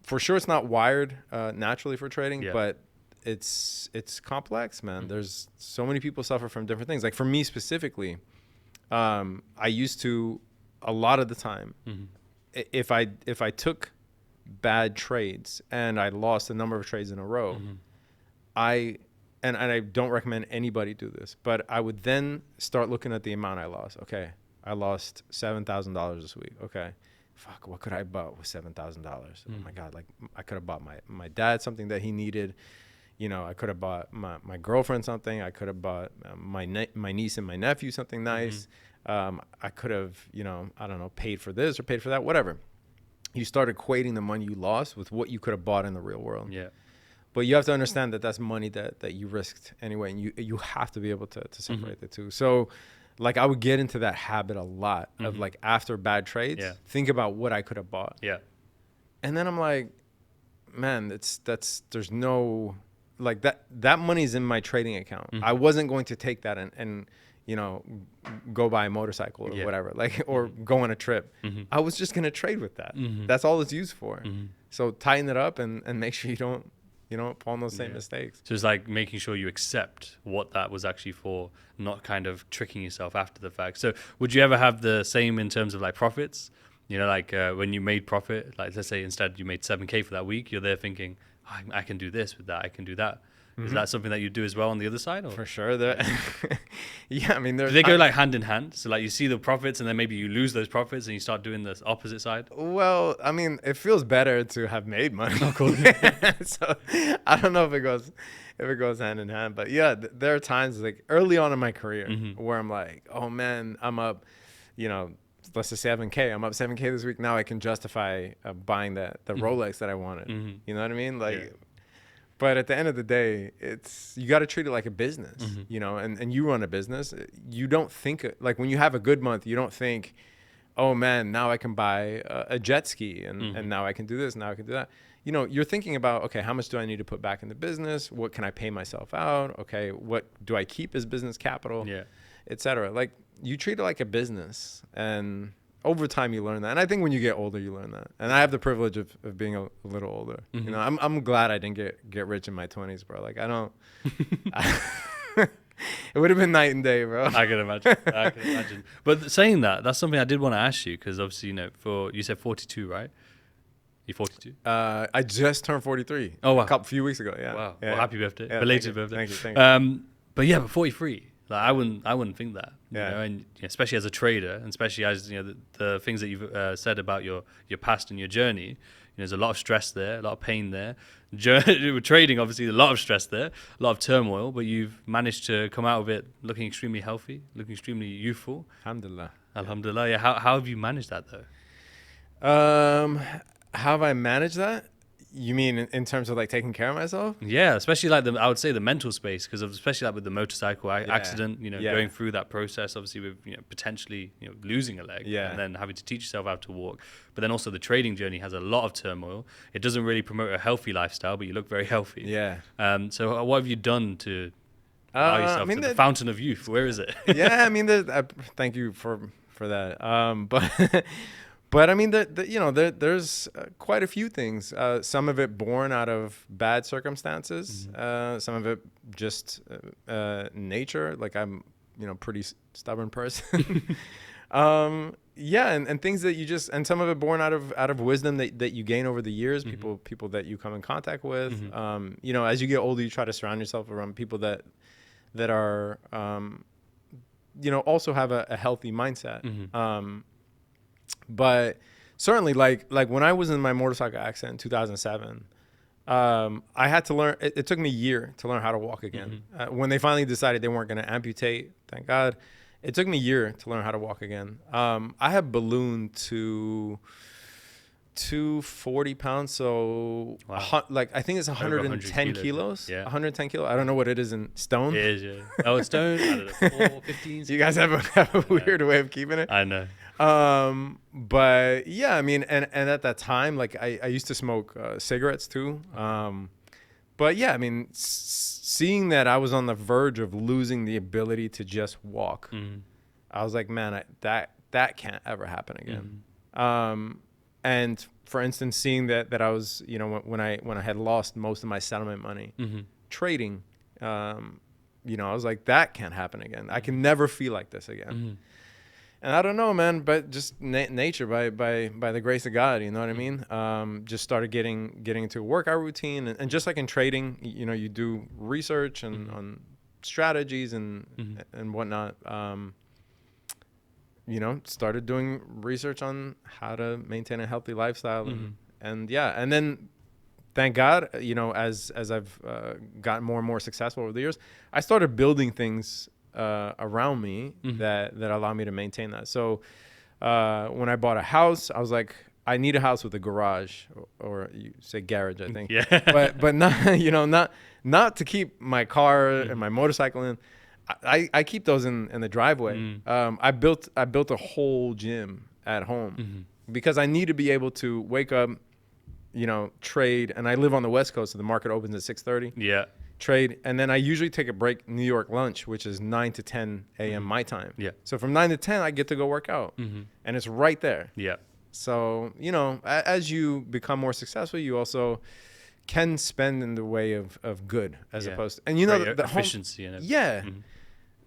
For sure, it's not wired naturally for trading, but it's complex, man. There's so many people suffer from different things. Like for me specifically, I used to a lot of the time, if I took bad trades and I lost a number of trades in a row, and I don't recommend anybody do this, but I would then start looking at the amount I lost. Okay, I lost $7,000 this week. Okay. Fuck, what could I have bought with $7,000? Oh my God, like I could have bought my dad something that he needed. I could have bought my girlfriend something. I could have bought my niece and my nephew something nice. I could have, I don't know, paid for this or paid for that, whatever. You start equating the money you lost with what you could have bought in the real world. Yeah. But you have to understand that that's money that you risked anyway. And you have to be able to separate the two. So like I would get into that habit a lot of like after bad trades, think about what I could have bought. Yeah. And then I'm like, man, there's no, like that money's in my trading account. I wasn't going to take that and go buy a motorcycle or whatever, like, or go on a trip. I was just going to trade with that. That's all it's used for. So tighten it up and make sure you don't fall in those same mistakes. So it's like making sure you accept what that was actually for, not kind of tricking yourself after the fact. So would you ever have the same in terms of like profits? Like when you made profit, like let's say instead you made 7K for that week, you're there thinking, I can do this with that, I can do that. Is that something that you do as well on the other side? Or? For sure. Yeah, I mean, do they go like hand in hand? So like you see the profits and then maybe you lose those profits and you start doing the opposite side? Well, I mean, it feels better to have made money. Of course. So I don't know if it goes hand in hand, but yeah, there are times like early on in my career where I'm like, oh man, I'm up, let's just say 7K. I'm up 7K this week. Now I can justify buying the Rolex that I wanted. You know what I mean? Like, but at the end of the day, you got to treat it like a business, and you run a business. You don't think like when you have a good month, you don't think, oh man, now I can buy a jet ski and now I can do this. Now I can do that. You're thinking about, okay, how much do I need to put back in the business? What can I pay myself out? Okay. What do I keep as business capital? Yeah. Et cetera. Like you treat it like a business, and over time you learn that. And I think when you get older, you learn that. And I have the privilege of being a little older. I'm glad I didn't get rich in my 20s, bro. Like I don't, it would have been night and day, bro. I can imagine. But saying that's something I did want to ask you, because obviously, you said 42, right? You're 42? I just turned 43. Oh, wow. A few weeks ago, yeah. Wow. Yeah. Well, happy birthday. Yeah, Belated birthday. Thank you. But yeah, but 43. Like I wouldn't think that. Yeah. You know? And especially as a trader, and especially as the things that you've said about your past and your journey. There's a lot of stress there, a lot of pain there. With trading, obviously, a lot of stress there, a lot of turmoil. But you've managed to come out of it looking extremely healthy, looking extremely youthful. Alhamdulillah. Alhamdulillah. Yeah. How have you managed that though? How have I managed that? You mean in terms of like taking care of myself? Yeah, especially like I would say the mental space, because especially like with the motorcycle accident, Yeah. going through that process, obviously with potentially losing a leg, Yeah. and then having to teach yourself how to walk. But then also the trading journey has a lot of turmoil. It doesn't really promote a healthy lifestyle, but you look very healthy. Yeah. So what have you done to allow yourself to the fountain of youth? Where is it? Yeah, I mean, thank you for that. But I mean, there's quite a few things. Some of it born out of bad circumstances. Some of it just nature. Like I'm, pretty stubborn person. Yeah, and things that you just, and some of it born out of wisdom that you gain over the years. People that you come in contact with. As you get older, you try to surround yourself around people that are, also have a healthy mindset. But certainly, like when I was in my motorcycle accident in 2007, I had to learn. It took me a year to learn how to walk again. When they finally decided they weren't going to amputate, thank God, it took me a year to learn how to walk again. I had ballooned to 240 pounds, so wow. I think it's 110 kilos. Yeah, 110 kilos. I don't know what it is in stone. It is, yeah. Oh, it's stone. I don't know, 415. You guys have a weird way of keeping it. I know. But yeah, I mean, and at that time, like I used to smoke cigarettes too. But yeah, I mean, seeing that I was on the verge of losing the ability to just walk, I was like, man, that can't ever happen again. And for instance, seeing that I was, when I had lost most of my settlement money trading, I was like, that can't happen again. I can never feel like this again. And I don't know, man, but just nature, by the grace of God, you know what I mean? Just started getting into a workout routine, and just like in trading, you do research and on strategies and whatnot. Started doing research on how to maintain a healthy lifestyle, and then thank God, as I've gotten more and more successful over the years, I started building things around me that allow me to maintain that. So when I bought a house, I was like, I need a house with a garage, or you say garage, I think. Yeah. but not not to keep my car and my motorcycle in. I keep those in the driveway. I built a whole gym at home because I need to be able to wake up, trade, and I live on the West Coast, so the market opens at 6:30. Yeah. Trade, and then I usually take a break, New York lunch, which is 9 to 10 a.m. my time. Yeah. So from 9 to 10, I get to go work out, and it's right there. Yeah. So as you become more successful, you also can spend in the way of good as opposed to, and the efficiency home, and everything.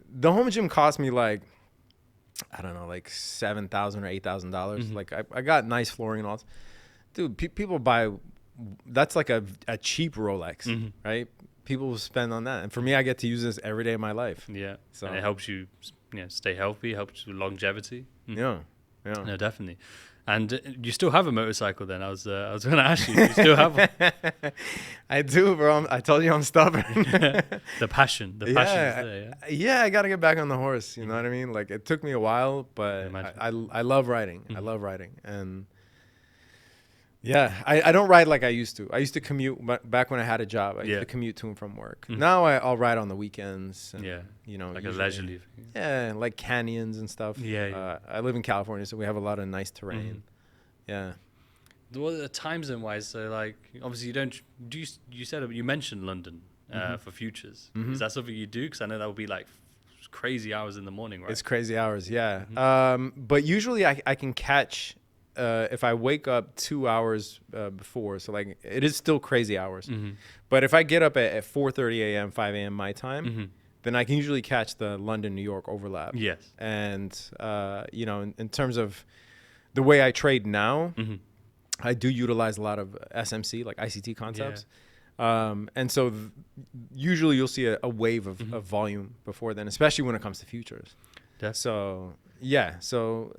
The home gym cost me like, I don't know, like $7,000 or $8,000. Like I got nice flooring and all. Dude, people buy, that's like a cheap Rolex, right? People will spend on that, and for me, I get to use this every day of my life. Yeah, so and it helps you, stay healthy, helps with longevity. Yeah. No, definitely. And you still have a motorcycle then? I was going to ask you. You still have one? I do, bro. I told you I'm stubborn. The passion is there. Yeah, I got to get back on the horse. You know what I mean? Like it took me a while, but I love riding. I love riding, and yeah, I don't ride like I used to. I used to commute back when I had a job. I used to commute to and from work. Now I'll ride on the weekends. And, like a leisurely thing. Yeah, like canyons and stuff. Yeah. I live in California, so we have a lot of nice terrain. Yeah. What are the time zone wise? So like, obviously you mentioned London for futures. Is that something you do? Because I know that would be like crazy hours in the morning, right? It's crazy hours, yeah. But usually I can catch. If I wake up 2 hours before, so like it is still crazy hours. But if I get up at 4:30 a.m., 5 a.m. my time, then I can usually catch the London-New York overlap. Yes. And, in terms of the way I trade now, I do utilize a lot of SMC, like ICT concepts. And so usually you'll see a wave of volume before then, especially when it comes to futures. Definitely. So yeah, so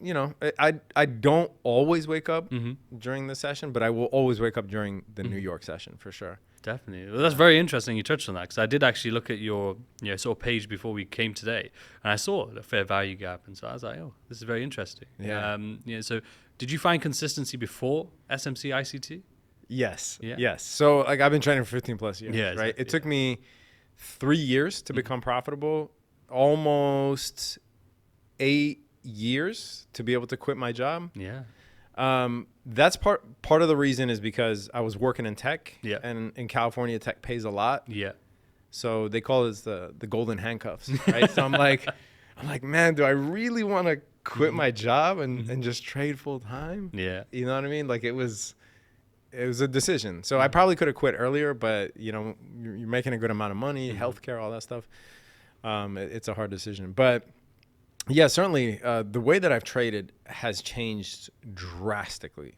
you know, I don't always wake up during the session, but I will always wake up during the New York session for sure. Definitely. Well, that's very interesting you touched on that, because I did actually look at your sort of page before we came today, and I saw the fair value gap, and so I was like, oh, this is very interesting. Yeah. So did you find consistency before SMC ICT? Yes. Yeah. Yes. So like I've been training for 15 plus years, Yeah, right? exactly. It took me 3 years to become profitable, almost 8 years to be able to quit my job. Yeah. That's part of the reason is because I was working in tech, Yeah. and in California, tech pays a lot. Yeah. So they call it the golden handcuffs, right? So I'm like, man, do I really want to quit my job and just trade full time? Yeah. You know what I mean? Like it was a decision. So I probably could have quit earlier, but you know, you're making a good amount of money, healthcare, all that stuff. It's a hard decision, but yeah, certainly the way that I've traded has changed drastically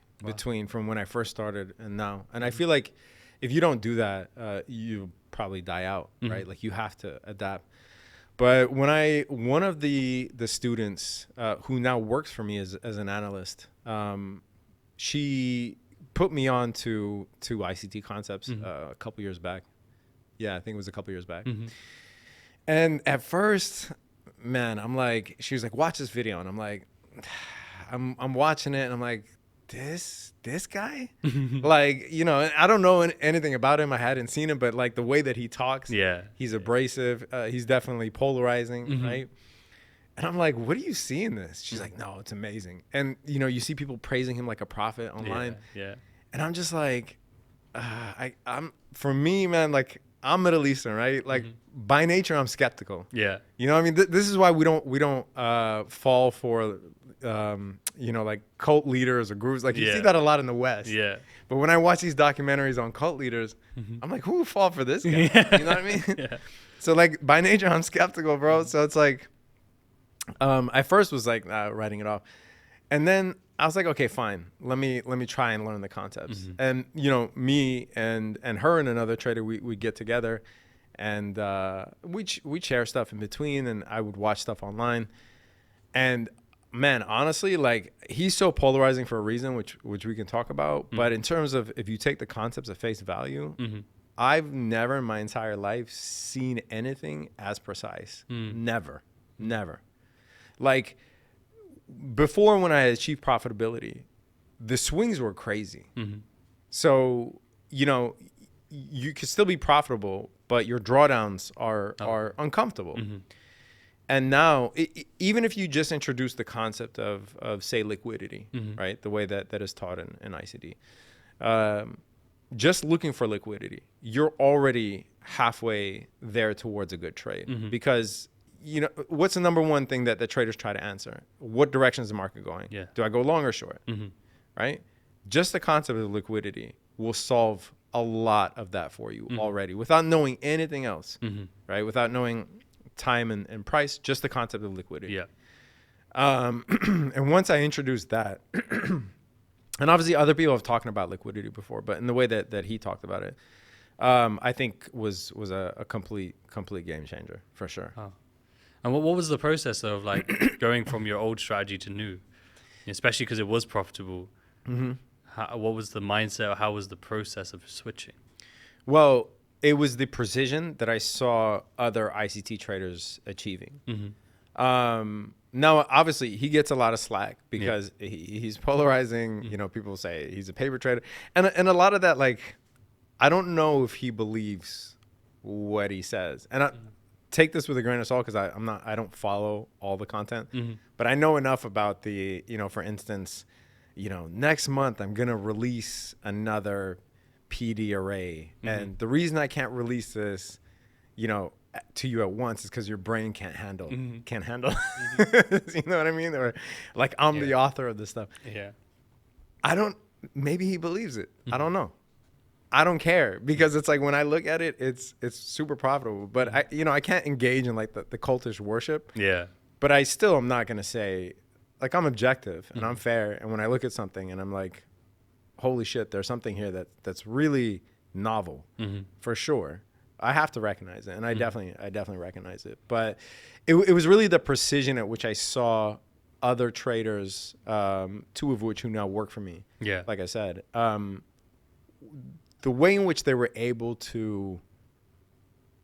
from when I first started and now. And I feel like if you don't do that, you probably die out, right? Like you have to adapt. But one of the students who now works for me as an analyst, she put me on to ICT concepts a couple years back. Yeah, I think it was a couple years back. And at first, man, I'm like, she was like, watch this video. And I'm like, I'm watching it and I'm like, this guy? Like, you know, I don't know anything about him. I hadn't seen him, but like the way that he talks, he's abrasive. He's definitely polarizing, right? And I'm like, what do you see in this? She's like, no, it's amazing. And, you know, you see people praising him like a prophet online. Yeah. And I'm just like, I'm for me, man, like I'm Middle Eastern, right? Like by nature, I'm skeptical. Yeah. You know what I mean? This is why we don't fall for, you know, like cult leaders or gurus. Like you see that a lot in the West. Yeah. But when I watch these documentaries on cult leaders, I'm like, who would fall for this guy? You know what I mean? Yeah. So like by nature, I'm skeptical, bro. So it's like, I first was like writing it off, and then I was like, okay, fine. Let me try and learn the concepts. And you know, me and her and another trader, we get together, and we share stuff in between, and I would watch stuff online. And man, honestly, like he's so polarizing for a reason, which we can talk about. But in terms of if you take the concepts at face value, I've never in my entire life seen anything as precise. Never. Like before, when I had achieved profitability, the swings were crazy. So, you know, you could still be profitable, but your drawdowns are uncomfortable. And now, even if you just introduce the concept of say, liquidity, right? The way that is taught in ICD, just looking for liquidity, you're already halfway there towards a good trade. Because, you know, what's the number one thing that the traders try to answer? What direction is the market going? Yeah. Do I go long or short? Right? Just the concept of liquidity will solve a lot of that for you already without knowing anything else, right? Without knowing time and price, just the concept of liquidity. Yeah. And once I introduced that, and obviously other people have talked about liquidity before, but in the way that he talked about it, I think was a complete game changer for sure. Oh. And what was the process of like going from your old strategy to new, especially because it was profitable? What was the mindset, or how was the process of switching? Well, it was the precision that I saw other ICT traders achieving. Now, obviously, he gets a lot of slack because he's polarizing. You know, people say he's a paper trader, and a lot of that, like, I don't know if he believes what he says, and I take this with a grain of salt because I don't follow all the content, but I know enough about the, you know, for instance, you know, next month I'm gonna release another PD array, and the reason I can't release this, you know, to you at once is because your brain can't handle you know what I mean? Or like I'm the author of this stuff. Maybe he believes it. I don't know. I don't care, because it's like when I look at it, it's super profitable, but I can't engage in like the cultish worship. But I still am not gonna say, like, I'm objective and I'm fair, and when I look at something and I'm like, holy shit, there's something here that's really novel for sure. I have to recognize it, and I definitely recognize it. But it was really the precision at which I saw other traders, two of which who now work for me. Yeah. Like I said, the way in which they were able to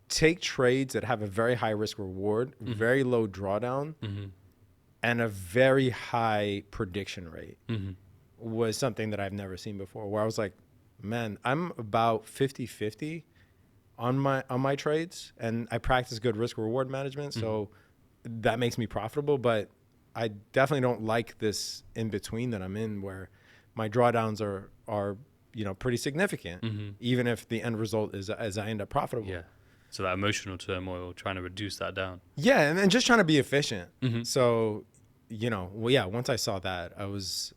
take trades that have a very high risk reward, very low drawdown, and a very high prediction rate was something that I've never seen before, where I was like, man, I'm about 50-50 on my trades, and I practice good risk reward management, so that makes me profitable. But I definitely don't like this in between that I'm in, where my drawdowns are pretty significant, even if the end result is as I end up profitable. Yeah. So that emotional turmoil, trying to reduce that down. Yeah, and just trying to be efficient. So, once I saw that, I was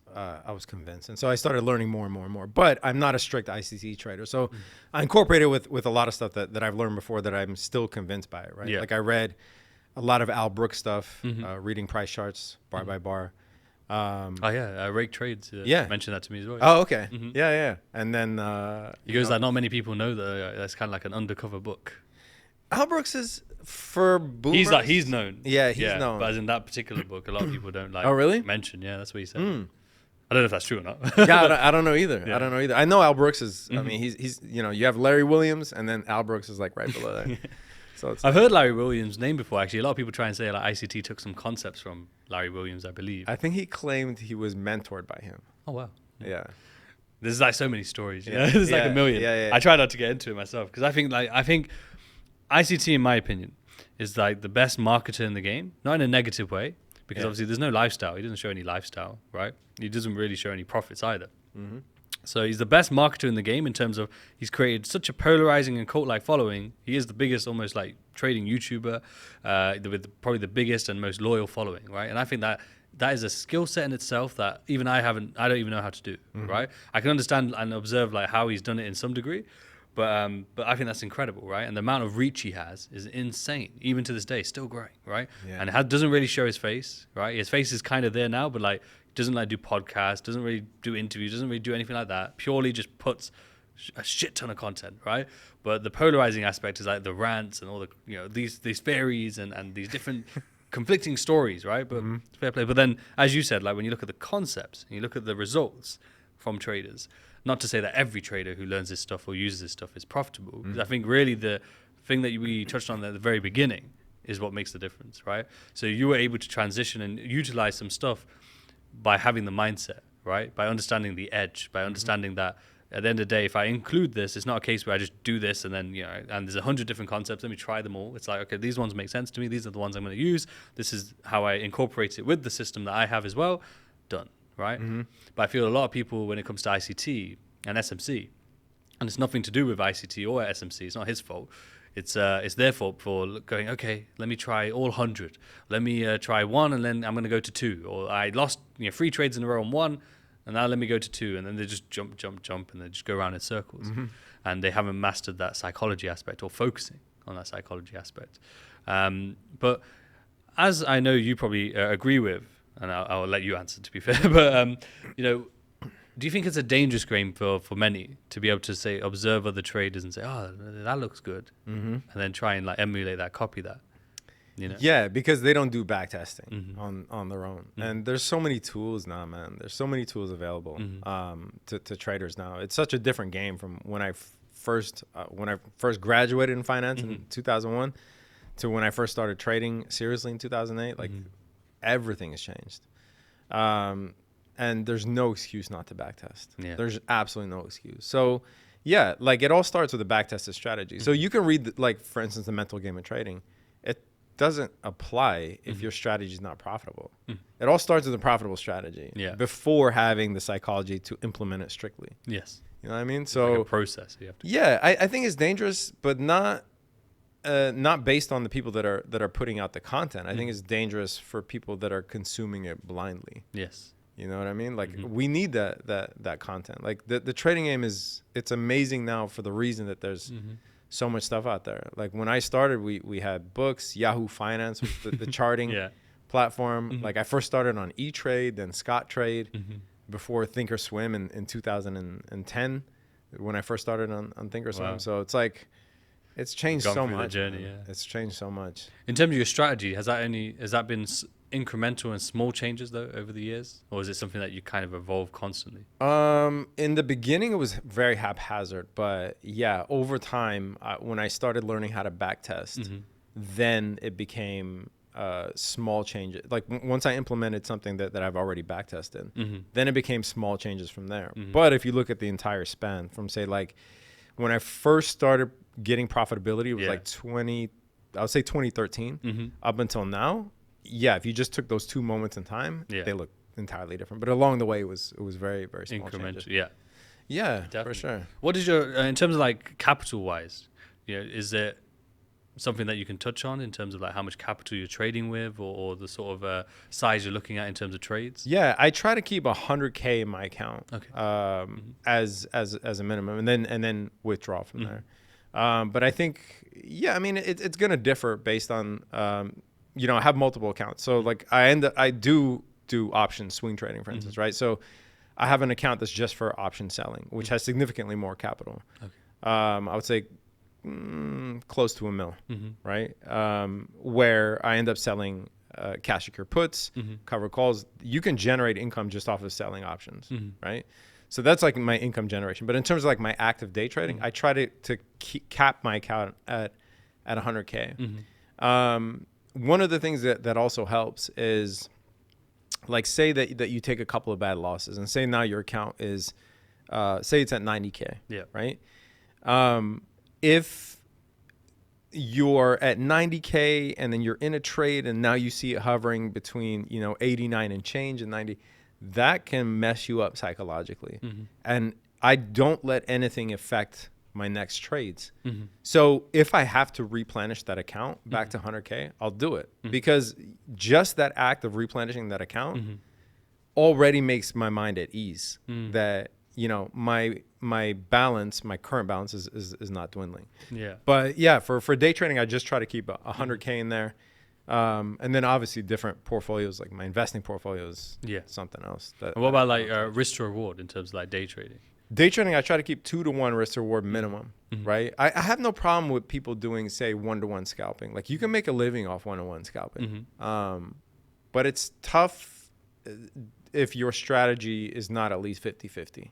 convinced, and so I started learning more and more and more. But I'm not a strict ICT trader, so I incorporated with a lot of stuff that I've learned before that I'm still convinced by it. Right? Yeah. Like I read a lot of Al Brooks stuff, reading price charts bar by bar. Rake Trades mentioned that to me as well. Oh, okay. Yeah. And then he goes like, not many people know that. That's kind of like an undercover book. Al Brooks is for boomers. He's known. Yeah, he's known. But as in that particular book, a lot of people don't like. Oh, really? Mention. Yeah, that's what he said. I don't know if that's true or not. Yeah, I don't know either. Yeah. I don't know either. I know Al Brooks is. I mean, he's you have Larry Williams, and then Al Brooks is like right below that. So I've heard Larry Williams' name before. Actually, a lot of people try and say like ICT took some concepts from Larry Williams, I believe. I think he claimed he was mentored by him. Oh wow. Yeah. There's like so many stories. There's like a million. Yeah. I try not to get into it myself because I think ICT, in my opinion, is like the best marketer in the game. Not in a negative way, because obviously there's no lifestyle. He doesn't show any lifestyle, right? He doesn't really show any profits either. So he's the best marketer in the game in terms of he's created such a polarizing and cult-like following. He is the biggest, almost like trading YouTuber, with probably the biggest and most loyal following, right? And I think that is a skill set in itself that even I don't even know how to do, right? I can understand and observe like how he's done it in some degree, but I think that's incredible, right? And the amount of reach he has is insane, even to this day, still growing, right? Yeah. And it doesn't really show his face, right? His face is kind of there now, but like doesn't like do podcasts, doesn't really do interviews, doesn't really do anything like that. Purely just puts a shit ton of content, right? But the polarizing aspect is like the rants and all the these theories and these different conflicting stories, right? But fair play. But then, as you said, like when you look at the concepts and you look at the results from traders, not to say that every trader who learns this stuff or uses this stuff is profitable. Because I think really the thing that we touched on at the very beginning is what makes the difference, right? So you were able to transition and utilize some stuff by having the mindset, right? By understanding the edge, by understanding that at the end of the day, if I include this, it's not a case where I just do this and then, and there's 100 different concepts, let me try them all. It's like, okay, these ones make sense to me. These are the ones I'm going to use. This is how I incorporate it with the system that I have as well. Done, right? But I feel a lot of people, when it comes to ICT and SMC, and it's nothing to do with ICT or SMC, it's not his fault. It's their fault for going, okay, let me try all 100. Let me try one, and then I'm going to go to 2. Or I lost 3 trades in a row on 1, and now let me go to 2. And then they just jump, and they just go around in circles. And they haven't mastered that psychology aspect or focusing on that psychology aspect. But as I know you probably agree with, and I'll let you answer to be fair, but, do you think it's a dangerous game for many to be able to say, observe other traders and say, oh, that looks good, and then try and like emulate that, copy that? Yeah, because they don't do back testing on their own. And there's so many tools now, man. There's so many tools available to traders now. It's such a different game from when I first graduated in finance in 2001 to when I first started trading seriously in 2008. Like everything has changed. And there's no excuse not to backtest. Yeah. There's absolutely no excuse. So, yeah, like it all starts with a backtested strategy. So you can read, like, for instance, the mental game of trading. It doesn't apply if your strategy is not profitable. It all starts with a profitable strategy before having the psychology to implement it strictly. Yes. You know what I mean? So like a process. You have to. Yeah, I think it's dangerous, but not based on the people that are putting out the content. I think it's dangerous for people that are consuming it blindly. Yes. You know what I mean? Like we need that content. Like the trading game it's amazing now for the reason that there's so much stuff out there. Like when I started, we had books, Yahoo Finance, the charting platform. Like I first started on E-Trade, then Scott Trade, before Thinkorswim in 2010. when I first started on Thinkorswim. Wow. So it's like, it's changed Gone so through the much. journey, Man. yeah. It's changed so much. In terms of your strategy, has that been incremental and small changes though over the years, or is it something that you kind of evolve constantly? In the beginning, it was very haphazard, but yeah, over time, when I started learning how to backtest, then it became small changes. Like once I implemented something that I've already backtested, then it became small changes from there. But if you look at the entire span from say like when I first started getting profitability, it was like 2013 up until now. Yeah, if you just took those 2 moments in time, they look entirely different. But along the way, it was very, very small changes. Yeah, definitely. For sure. What is your in terms of like capital wise? Is it something that you can touch on in terms of like how much capital you're trading with, or the sort of size you're looking at in terms of trades? Yeah, I try to keep $100K in my account as a minimum, and then withdraw from there. But I think, I mean, it's gonna differ based on I have multiple accounts. So like I do option swing trading, for instance, right? So I have an account that's just for option selling, which has significantly more capital. I would say close to $1 million, right? Where I end up selling cash secure puts, cover calls. You can generate income just off of selling options, right? So that's like my income generation. But in terms of like my active day trading, I try to cap my account at 100K. One of the things that also helps is like say that you take a couple of bad losses and say now your account is say it's at 90K, right? If you're at 90K and then you're in a trade and now you see it hovering between 89 and change and 90, that can mess you up psychologically. And I don't let anything affect my next trades. So if I have to replenish that account back to 100K, I'll do it because just that act of replenishing that account already makes my mind at ease that my balance, my current balance is not dwindling. But yeah, for day trading, I just try to keep 100K in there. And then obviously different portfolios, like my investing portfolios, something else. And what about like risk to reward in terms of like day trading? Day trading, I try to keep 2-to-1 risk to reward minimum, right? I have no problem with people doing, say, 1-to-1 scalping. Like you can make a living off 1-to-1 scalping. But it's tough if your strategy is not at least 50-50.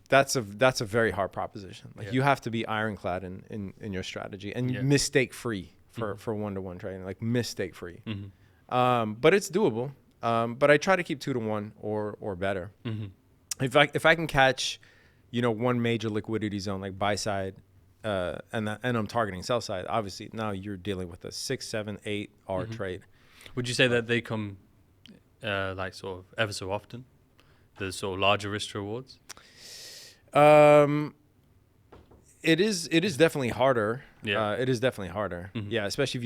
That's a very hard proposition. Like you have to be ironclad in your strategy and mistake free for 1-to-1 trading, like mistake free. But it's doable. But I try to keep 2-to-1 or better. If I can catch, one major liquidity zone like buy side, and I'm targeting sell side, obviously now you're dealing with a 6, 7, 8 hour trade. Would you say that they come like sort of ever so often, the sort of larger risk to rewards? It is definitely harder. It is definitely harder. Yeah, especially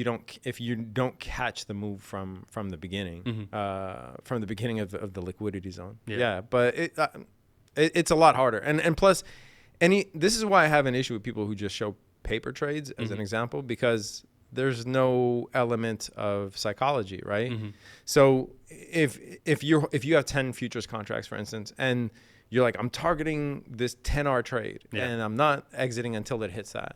if you don't catch the move from the beginning, from the beginning of the liquidity zone. But it's a lot harder. And plus, this is why I have an issue with people who just show paper trades as an example, because there's no element of psychology, right? So if you have 10 futures contracts, for instance, and you're like, I'm targeting this 10-hour trade and I'm not exiting until it hits that.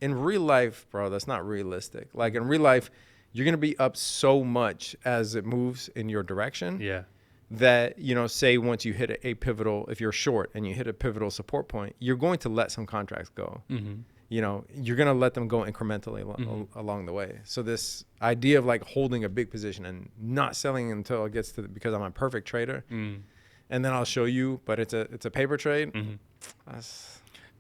In real life, bro, that's not realistic. Like in real life, you're going to be up so much as it moves in your direction that, say once you hit a pivotal, if you're short and you hit a pivotal support point, you're going to let some contracts go. You're going to let them go incrementally along the way. So this idea of like holding a big position and not selling until it gets to because I'm a perfect trader. And then I'll show you, but it's a paper trade.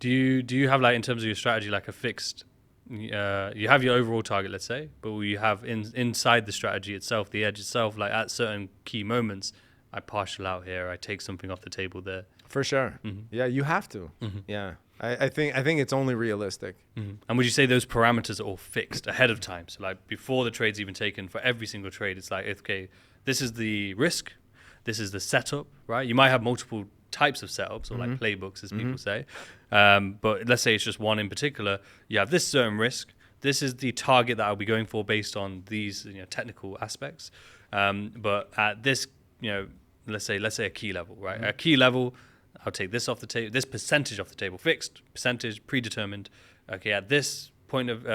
Do you have like in terms of your strategy like a fixed? You have your overall target, let's say, but will you have inside the strategy itself, the edge itself, like at certain key moments, I partial out here, I take something off the table there. For sure. Yeah, you have to. Yeah, I think it's only realistic. And would you say those parameters are all fixed ahead of time? So like before the trade's even taken, for every single trade, it's like, okay, this is the risk. This is the setup, right? You might have multiple types of setups or like playbooks, as people say. But let's say it's just one in particular. You have this certain risk. This is the target that I'll be going for based on these technical aspects. But at this, let's say a key level, right? At key level, I'll take this off the table, this percentage off the table, fixed percentage, predetermined. Okay, at this point of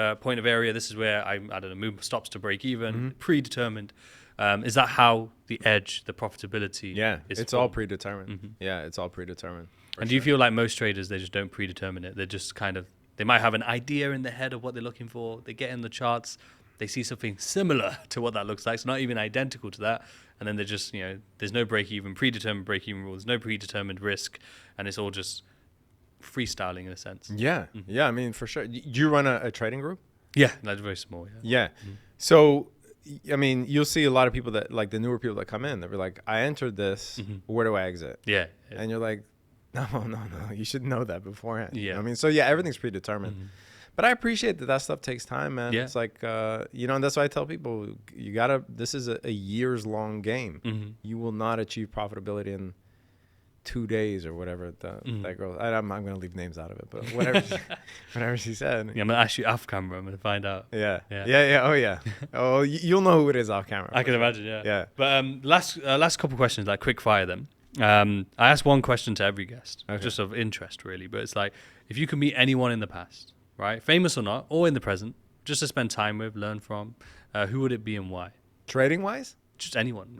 area, this is where I don't know, move stops to break even, predetermined. Is that how the edge, the profitability? Is it's all predetermined. Yeah, it's all predetermined. And do you feel like most traders, they just don't predetermine it? They're just kind of, they might have an idea in their head of what they're looking for. They get in the charts, they see something similar to what that looks like. It's not even identical to that. And then they're just, there's no break-even, predetermined break-even rules, no predetermined risk. And it's all just freestyling in a sense. Yeah. Yeah, I mean, for sure. Do you run a trading group? Yeah, that's very small. Yeah. So, I mean, you'll see a lot of people that, like the newer people that come in, they'll be like, I entered this, where do I exit? Yeah. And you're like, no, you should know that beforehand. Yeah. You know what I mean? So yeah, everything's predetermined. But I appreciate that stuff takes time, man. Yeah. It's like, and that's why I tell people, this is a years long game. You will not achieve profitability in 2 days or whatever that girl, I'm going to leave names out of it, but whatever she said. Yeah, I'm going to ask you off camera. I'm going to find out. Yeah. Oh, yeah. Oh, you'll know who it is off camera. I can imagine, yeah. Yeah. But last couple questions, like quick fire them. I ask one question to every guest, just of interest, really. But it's like, if you could meet anyone in the past, right, famous or not, or in the present, just to spend time with, learn from, who would it be and why? Trading wise? Just anyone.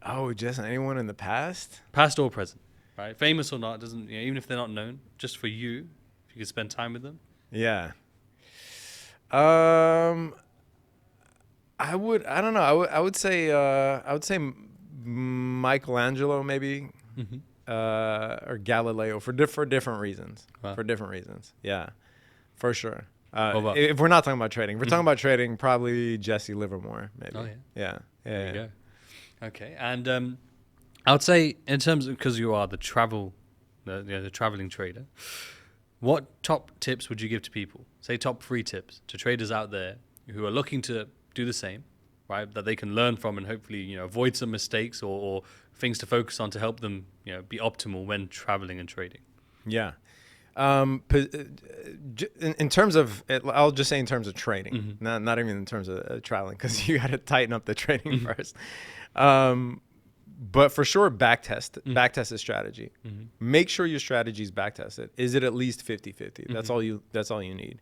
Oh, just anyone in the past? Past or present, right? Famous or not, doesn't, even if they're not known, just for you, if you could spend time with them. Yeah. I don't know. I would say Michelangelo maybe, or Galileo for different reasons. Wow. For different reasons. Yeah, for sure. About? If we're not talking about trading, if we're talking about trading, probably Jesse Livermore maybe. Oh Yeah. There you go. Okay, and I would say in terms of, because you are the traveling trader, what top tips would you give to people? Say top 3 tips to traders out there who are looking to do the same, right? That they can learn from and hopefully avoid some mistakes or things to focus on to help them be optimal when traveling and trading. Yeah. In terms of, I'll just say in terms of trading, not even in terms of traveling, because you got to tighten up the trading first. But for sure, backtest the strategy. Make sure your strategy is backtested. Is it at least 50-50? That's all you need.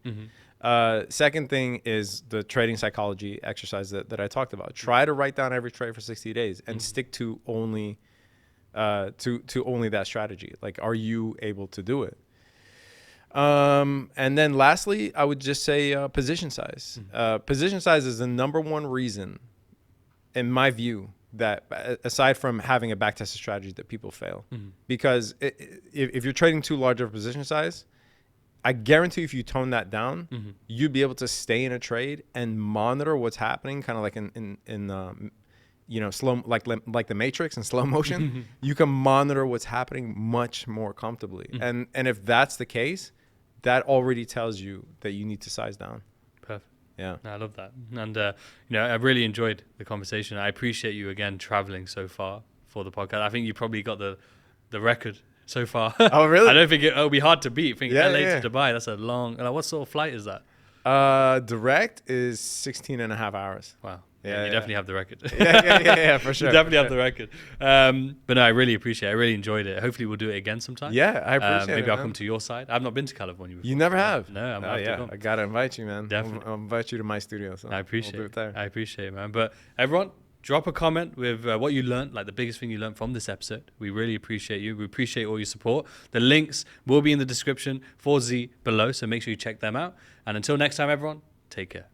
Second thing is the trading psychology exercise that I talked about. Try to write down every trade for 60 days and stick to only only that strategy. Like, are you able to do it? And then lastly, I would just say position size. Position size is the number one reason, in my view, that aside from having a backtested strategy, that people fail. Because if you're trading too large of a position size, I guarantee if you tone that down, you'd be able to stay in a trade and monitor what's happening, kind of like in slow, like the Matrix in slow motion. You can monitor what's happening much more comfortably. And if that's the case, that already tells you that you need to size down. Perfect. Yeah. I love that. And, I really enjoyed the conversation. I appreciate you again traveling so far for the podcast. I think you probably got the record so far. Oh, really? I don't think it'll be hard to beat. I think LA to Dubai, that's a long, what sort of flight is that? Direct is 16 and a half hours. Wow. Yeah, you definitely have the record. Yeah, for sure. You definitely have the record. But no, I really appreciate it. I really enjoyed it. Hopefully we'll do it again sometime. Yeah, I appreciate it. Maybe I'll come to your side. I've not been to California before. You never have? No, I'm going to come. I got to invite you, man. Definitely. I'll invite you to my studio. So I appreciate we'll do it there. I appreciate it, man. But everyone, drop a comment with what you learned, like the biggest thing you learned from this episode. We really appreciate you. We appreciate all your support. The links will be in the description for Z below, so make sure you check them out. And until next time, everyone, take care.